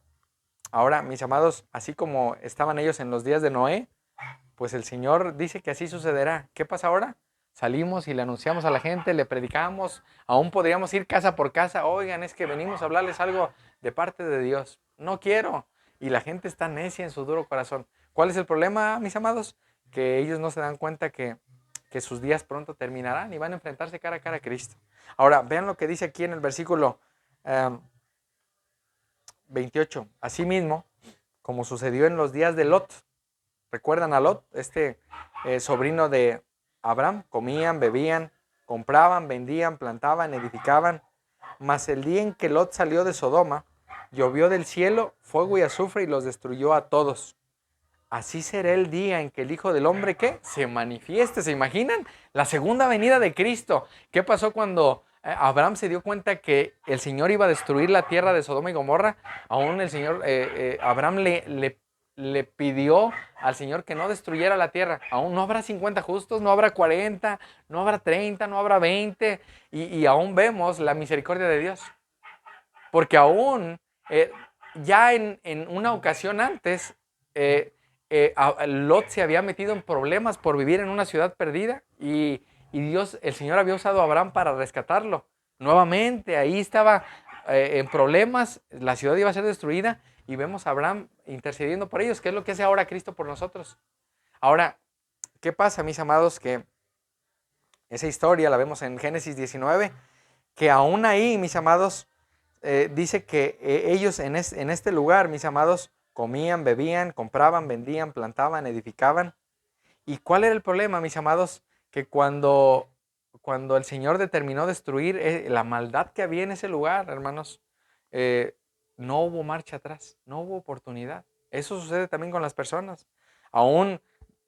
Ahora, mis amados, así como estaban ellos en los días de Noé, pues el Señor dice que así sucederá. ¿Qué pasa ahora? Salimos y le anunciamos a la gente, le predicamos, aún podríamos ir casa por casa. Oigan, es que venimos a hablarles algo de parte de Dios. No quiero. Y la gente está necia en su duro corazón. ¿Cuál es el problema, mis amados? Que ellos no se dan cuenta que sus días pronto terminarán y van a enfrentarse cara a cara a Cristo. Ahora, vean lo que dice aquí en el versículo 28. Asimismo, como sucedió en los días de Lot. ¿Recuerdan a Lot? Sobrino de Abraham. Comían, bebían, compraban, vendían, plantaban, edificaban. Mas el día en que Lot salió de Sodoma, llovió del cielo fuego y azufre y los destruyó a todos. Así será el día en que el Hijo del Hombre, ¿qué? Se manifieste. ¿Se imaginan? La segunda venida de Cristo. ¿Qué pasó cuando Abraham se dio cuenta que el Señor iba a destruir la tierra de Sodoma y Gomorra? Aún el Señor, Abraham le pidió al Señor que no destruyera la tierra. Aún no habrá 50 justos, no habrá 40, no habrá 30, no habrá 20. Y aún vemos la misericordia de Dios. Porque aún, ya en una ocasión antes, Lot se había metido en problemas por vivir en una ciudad perdida y Dios, el Señor había usado a Abraham para rescatarlo. Nuevamente, ahí estaba en problemas, la ciudad iba a ser destruida y vemos a Abraham intercediendo por ellos, que es lo que hace ahora Cristo por nosotros. Ahora, ¿qué pasa, mis amados? Que esa historia la vemos en Génesis 19, que aún ahí, mis amados, dice que ellos en este lugar, mis amados, comían, bebían, compraban, vendían, plantaban, edificaban. ¿Y cuál era el problema, mis amados? Que cuando el Señor determinó destruir la maldad que había en ese lugar, hermanos, no hubo marcha atrás, no hubo oportunidad. Eso sucede también con las personas. Aún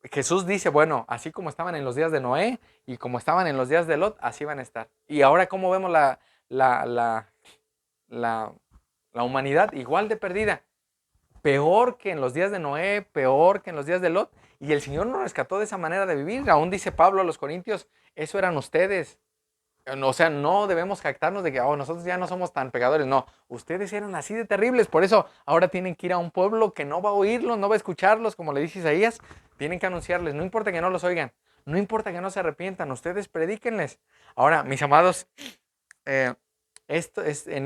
Jesús dice, bueno, así como estaban en los días de Noé y como estaban en los días de Lot, así van a estar. Y ahora, ¿cómo vemos la humanidad? Igual de perdida. Peor que en los días de Noé, peor que en los días de Lot. Y el Señor nos rescató de esa manera de vivir. Aún dice Pablo a los Corintios, eso eran ustedes. O sea, no debemos jactarnos de que nosotros ya no somos tan pecadores. No, ustedes eran así de terribles. Por eso ahora tienen que ir a un pueblo que no va a oírlos, no va a escucharlos, como le dice Isaías. Tienen que anunciarles, no importa que no los oigan, no importa que no se arrepientan, ustedes predíquenles. Ahora, mis amados, en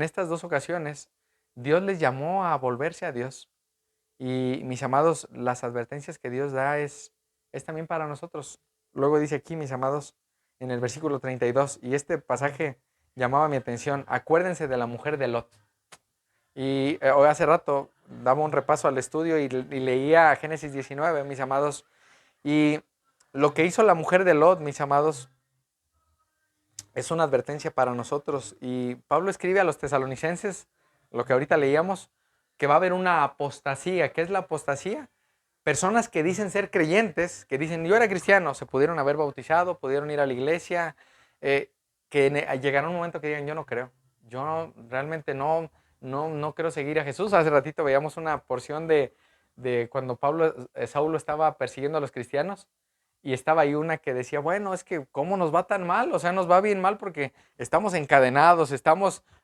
estas dos ocasiones, Dios les llamó a volverse a Dios. Y mis amados, las advertencias que Dios da es también para nosotros. Luego dice aquí, mis amados, en el versículo 32, y este pasaje llamaba mi atención, acuérdense de la mujer de Lot. Y hoy hace rato daba un repaso al estudio y leía Génesis 19, mis amados, y lo que hizo la mujer de Lot, mis amados, es una advertencia para nosotros. Y Pablo escribe a los tesalonicenses, lo que ahorita leíamos, que va a haber una apostasía. ¿Qué es la apostasía? Personas que dicen ser creyentes, que dicen yo era cristiano, se pudieron haber bautizado, pudieron ir a la iglesia, llegará un momento que digan yo no creo, realmente no quiero seguir a Jesús. Hace ratito veíamos una porción de cuando Saulo estaba persiguiendo a los cristianos y estaba ahí una que decía, bueno, es que ¿cómo nos va tan mal? O sea, nos va bien mal porque estamos encadenados,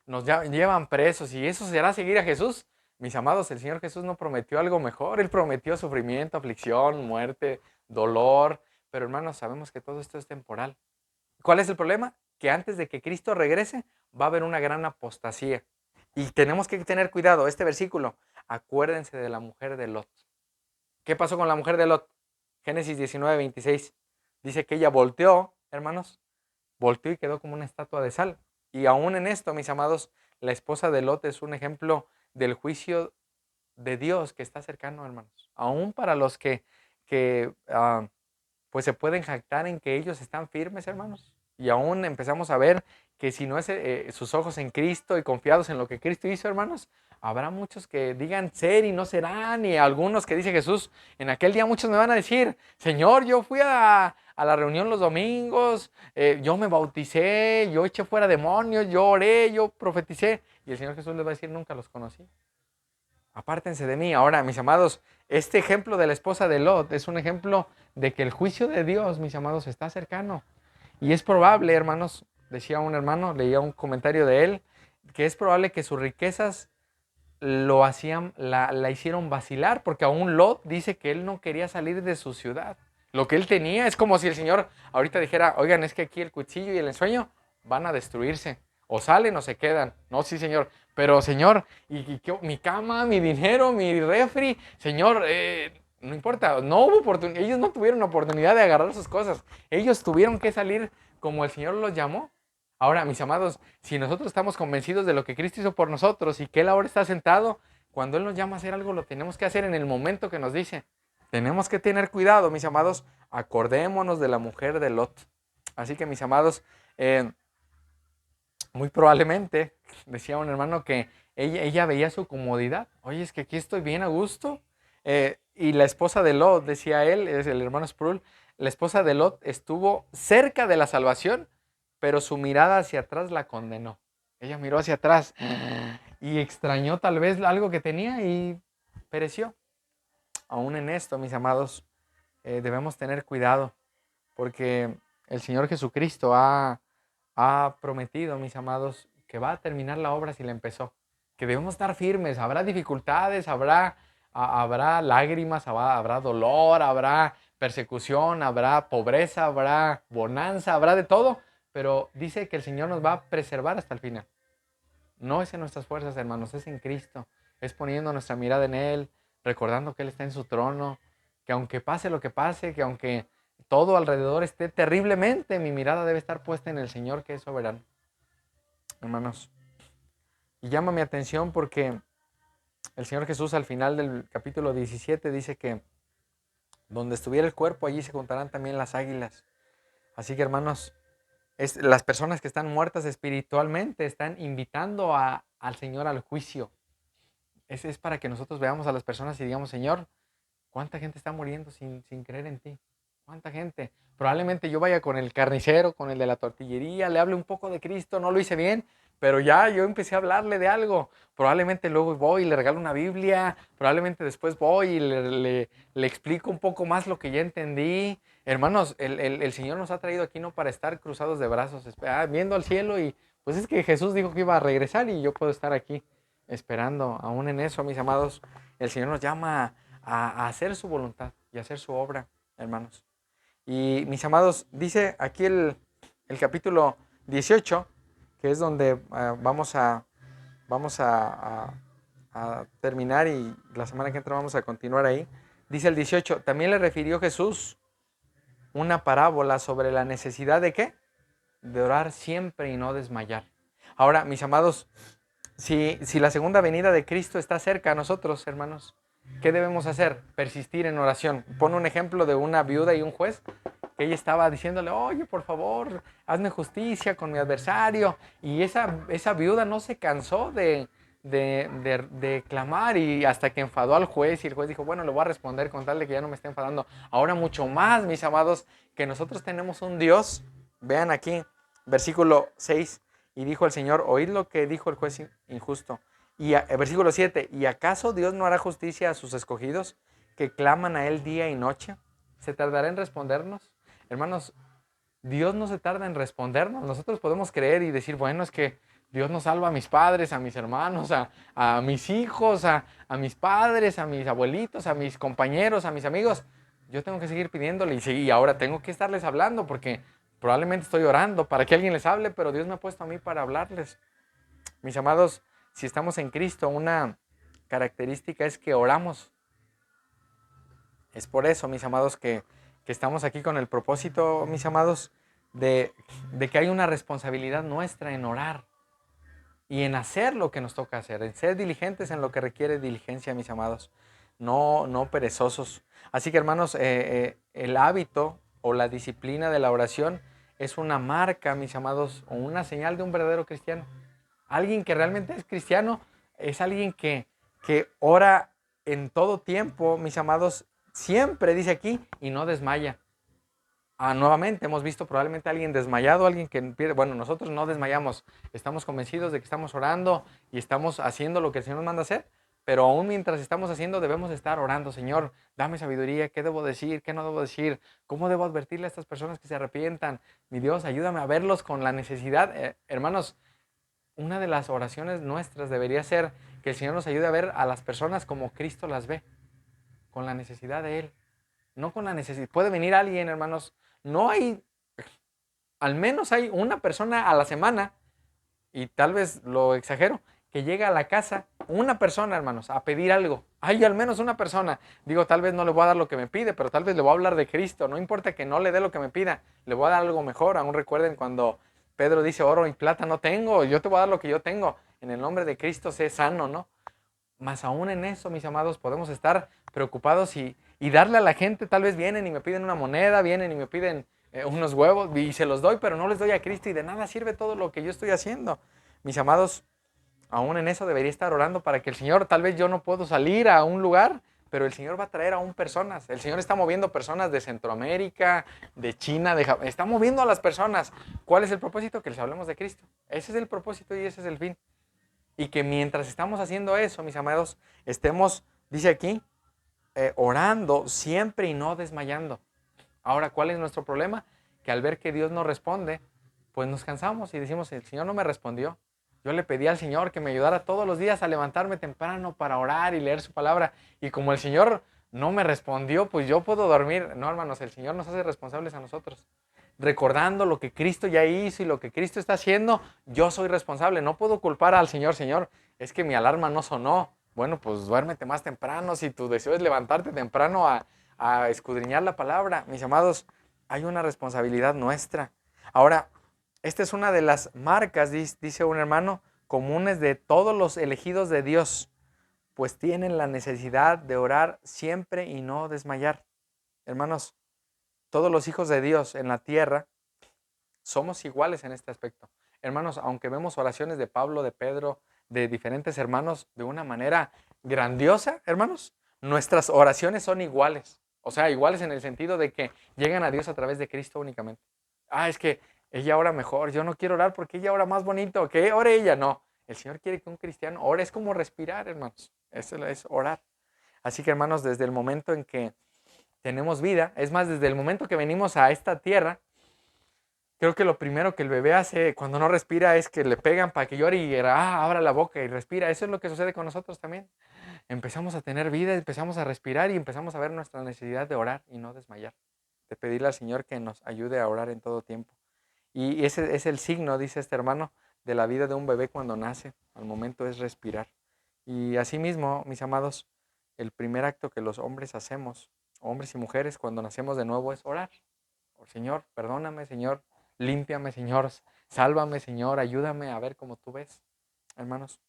nos llevan presos y eso será seguir a Jesús. Mis amados, el Señor Jesús no prometió algo mejor, Él prometió sufrimiento, aflicción, muerte, dolor, pero hermanos, sabemos que todo esto es temporal. ¿Cuál es el problema? Que antes de que Cristo regrese va a haber una gran apostasía. Y tenemos que tener cuidado, este versículo, acuérdense de la mujer de Lot. ¿Qué pasó con la mujer de Lot? Génesis 19:26 dice que ella volteó, hermanos, volteó y quedó como una estatua de sal. Y aún en esto, mis amados, la esposa de Lot es un ejemplo del juicio de Dios que está cercano, hermanos. Aún para los que pues se pueden jactar en que ellos están firmes, hermanos. Y aún empezamos a ver que si no es sus ojos en Cristo y confiados en lo que Cristo hizo, hermanos, habrá muchos que digan ser y no serán, y algunos que dice Jesús, en aquel día muchos me van a decir, Señor, yo fui a la reunión los domingos, yo me bauticé, yo eché fuera demonios, yo oré, yo profeticé. Y el Señor Jesús les va a decir, nunca los conocí. Apártense de mí. Ahora, mis amados, este ejemplo de la esposa de Lot es un ejemplo de que el juicio de Dios, mis amados, está cercano. Y es probable, hermanos, decía un hermano, leía un comentario de él, que es probable que sus riquezas la hicieron vacilar, porque aún Lot dice que él no quería salir de su ciudad. Lo que él tenía es como si el Señor ahorita dijera, oigan, es que aquí el cuchillo y el ensueño van a destruirse. O salen o se quedan. No, sí, Señor. Pero, Señor, mi cama, mi dinero, mi refri, Señor, no importa, no hubo oportunidad. Ellos no tuvieron oportunidad de agarrar sus cosas. Ellos tuvieron que salir como el Señor los llamó. Ahora, mis amados, si nosotros estamos convencidos de lo que Cristo hizo por nosotros y que Él ahora está sentado, cuando Él nos llama a hacer algo, lo tenemos que hacer en el momento que nos dice. Tenemos que tener cuidado, mis amados. Acordémonos de la mujer de Lot. Así que, mis amados, muy probablemente, decía un hermano que ella veía su comodidad. Oye, es que aquí estoy bien a gusto. Y la esposa de Lot, decía él, es el hermano Sproul, la esposa de Lot estuvo cerca de la salvación, pero su mirada hacia atrás la condenó. Ella miró hacia atrás y extrañó tal vez algo que tenía y pereció. Aún en esto, mis amados, debemos tener cuidado porque el Señor Jesucristo ha prometido, mis amados, que va a terminar la obra si la empezó. Que debemos estar firmes. Habrá dificultades, habrá lágrimas, habrá dolor, habrá persecución, habrá pobreza, habrá bonanza, habrá de todo. Pero dice que el Señor nos va a preservar hasta el final. No es en nuestras fuerzas, hermanos, es en Cristo. Es poniendo nuestra mirada en Él, recordando que Él está en su trono, que aunque pase lo que pase, que aunque todo alrededor esté terriblemente, mi mirada debe estar puesta en el Señor que es soberano. Hermanos, y llama mi atención porque el Señor Jesús al final del capítulo 17 dice que donde estuviera el cuerpo, allí se juntarán también las águilas. Así que, hermanos, las personas que están muertas espiritualmente están invitando al Señor al juicio. Es para que nosotros veamos a las personas y digamos, Señor, ¿cuánta gente está muriendo sin creer en ti? ¿Cuánta gente? Probablemente yo vaya con el carnicero, con el de la tortillería, le hable un poco de Cristo, no lo hice bien, pero ya yo empecé a hablarle de algo. Probablemente luego voy y le regalo una Biblia, probablemente después voy y le explico un poco más lo que ya entendí. Hermanos, el Señor nos ha traído aquí no para estar cruzados de brazos, viendo al cielo y pues es que Jesús dijo que iba a regresar y yo puedo estar aquí esperando. Aún en eso, mis amados, el Señor nos llama a hacer su voluntad y a hacer su obra, hermanos. Y mis amados, dice aquí el capítulo 18, que es donde vamos a terminar y la semana que entra vamos a continuar ahí. Dice el 18, también le refirió Jesús una parábola sobre la necesidad de ¿qué? De orar siempre y no desmayar. Ahora, mis amados, si la segunda venida de Cristo está cerca a nosotros, hermanos, ¿qué debemos hacer? Persistir en oración. Pone un ejemplo de una viuda y un juez que ella estaba diciéndole, oye, por favor, hazme justicia con mi adversario. Y esa viuda no se cansó de clamar, y hasta que enfadó al juez, y el juez dijo, bueno, le voy a responder con tal de que ya no me esté enfadando. Ahora mucho más, mis amados, que nosotros tenemos un Dios. Vean aquí, versículo 6, y dijo el Señor, oíd lo que dijo el juez injusto. Y versículo 7, ¿y acaso Dios no hará justicia a sus escogidos que claman a Él día y noche? ¿Se tardará en respondernos? Hermanos, Dios no se tarda en respondernos. Nosotros podemos creer y decir, bueno, es que Dios no salva a mis padres, a mis hermanos, a mis hijos, a mis padres, a mis abuelitos, a mis compañeros, a mis amigos. Yo tengo que seguir pidiéndole, y ahora tengo que estarles hablando porque probablemente estoy orando para que alguien les hable, pero Dios me ha puesto a mí para hablarles. Mis amados, si estamos en Cristo, una característica es que oramos. Es por eso, mis amados, que estamos aquí con el propósito, mis amados, de que hay una responsabilidad nuestra en orar y en hacer lo que nos toca hacer, en ser diligentes en lo que requiere diligencia, mis amados, no perezosos. Así que, hermanos, el hábito o la disciplina de la oración es una marca, mis amados, o una señal de un verdadero cristiano. Alguien que realmente es cristiano es alguien que ora en todo tiempo, mis amados, siempre dice aquí, y no desmaya. Nuevamente hemos visto probablemente a alguien desmayado, alguien que pierde. Bueno, nosotros no desmayamos, estamos convencidos de que estamos orando y estamos haciendo lo que el Señor nos manda hacer, pero aún mientras estamos haciendo debemos estar orando. Señor, dame sabiduría, ¿qué debo decir? ¿Qué no debo decir? ¿Cómo debo advertirle a estas personas que se arrepientan? Mi Dios, ayúdame a verlos con la necesidad. Hermanos, una de las oraciones nuestras debería ser que el Señor nos ayude a ver a las personas como Cristo las ve, con la necesidad de Él, no con la necesidad. Puede venir alguien, hermanos, no hay, al menos hay una persona a la semana, y tal vez lo exagero, que llega a la casa, una persona, hermanos, a pedir algo. Hay al menos una persona. Digo, tal vez no le voy a dar lo que me pide, pero tal vez le voy a hablar de Cristo. No importa que no le dé lo que me pida, le voy a dar algo mejor. Aún recuerden cuando Pedro dice, oro y plata no tengo, yo te voy a dar lo que yo tengo. En el nombre de Cristo sé sano, ¿no? Más aún en eso, mis amados, podemos estar preocupados y darle a la gente. Tal vez vienen y me piden una moneda, vienen y me piden unos huevos, y se los doy, pero no les doy a Cristo, y de nada sirve todo lo que yo estoy haciendo. Mis amados, aún en eso debería estar orando para que el Señor, tal vez yo no puedo salir a un lugar, pero el Señor va a traer aún personas. El Señor está moviendo personas de Centroamérica, de China, de Japón. Está moviendo a las personas. ¿Cuál es el propósito? Que les hablemos de Cristo. Ese es el propósito y ese es el fin. Y que mientras estamos haciendo eso, mis amados, estemos, dice aquí, orando siempre y no desmayando. Ahora, ¿cuál es nuestro problema? Que al ver que Dios no responde, pues nos cansamos y decimos, el Señor no me respondió. Yo le pedí al Señor que me ayudara todos los días a levantarme temprano para orar y leer su palabra. Y como el Señor no me respondió, pues yo puedo dormir. No, hermanos, el Señor nos hace responsables a nosotros. Recordando lo que Cristo ya hizo y lo que Cristo está haciendo, yo soy responsable. No puedo culpar al Señor, Señor, es que mi alarma no sonó. Bueno, pues duérmete más temprano. Si tu deseo es levantarte temprano a escudriñar la palabra, mis amados, hay una responsabilidad nuestra. Ahora, esta es una de las marcas, dice un hermano, comunes de todos los elegidos de Dios, pues tienen la necesidad de orar siempre y no desmayar. Hermanos, todos los hijos de Dios en la tierra somos iguales en este aspecto. Hermanos, aunque vemos oraciones de Pablo, de Pedro, de diferentes hermanos de una manera grandiosa, hermanos, nuestras oraciones son iguales. O sea, iguales en el sentido de que llegan a Dios a través de Cristo únicamente. Es que ella ora mejor, yo no quiero orar porque ella ora más bonito, que ore ella, no. El Señor quiere que un cristiano ore, es como respirar, hermanos. Eso es orar. Así que, hermanos, desde el momento en que tenemos vida, es más, desde el momento que venimos a esta tierra, creo que lo primero que el bebé hace cuando no respira es que le pegan para que llore y abra la boca y respira. Eso es lo que sucede con nosotros también. Empezamos a tener vida, empezamos a respirar y empezamos a ver nuestra necesidad de orar y no desmayar. De pedirle al Señor que nos ayude a orar en todo tiempo. Y ese es el signo, dice este hermano, de la vida de un bebé cuando nace. Al momento es respirar. Y asimismo, mis amados, el primer acto que los hombres hacemos, hombres y mujeres, cuando nacemos de nuevo es orar. Señor, perdóname, Señor, límpiame, Señor, sálvame, Señor, ayúdame a ver como tú ves, hermanos.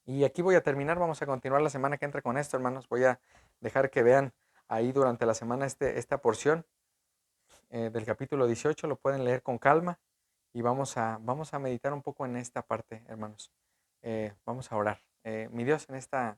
Y aquí voy a terminar, vamos a continuar la semana que entra con esto, hermanos. Voy a dejar que vean ahí durante la semana esta porción. del capítulo 18, lo pueden leer con calma y vamos a meditar un poco en esta parte, hermanos. Vamos a orar. Mi Dios, en esta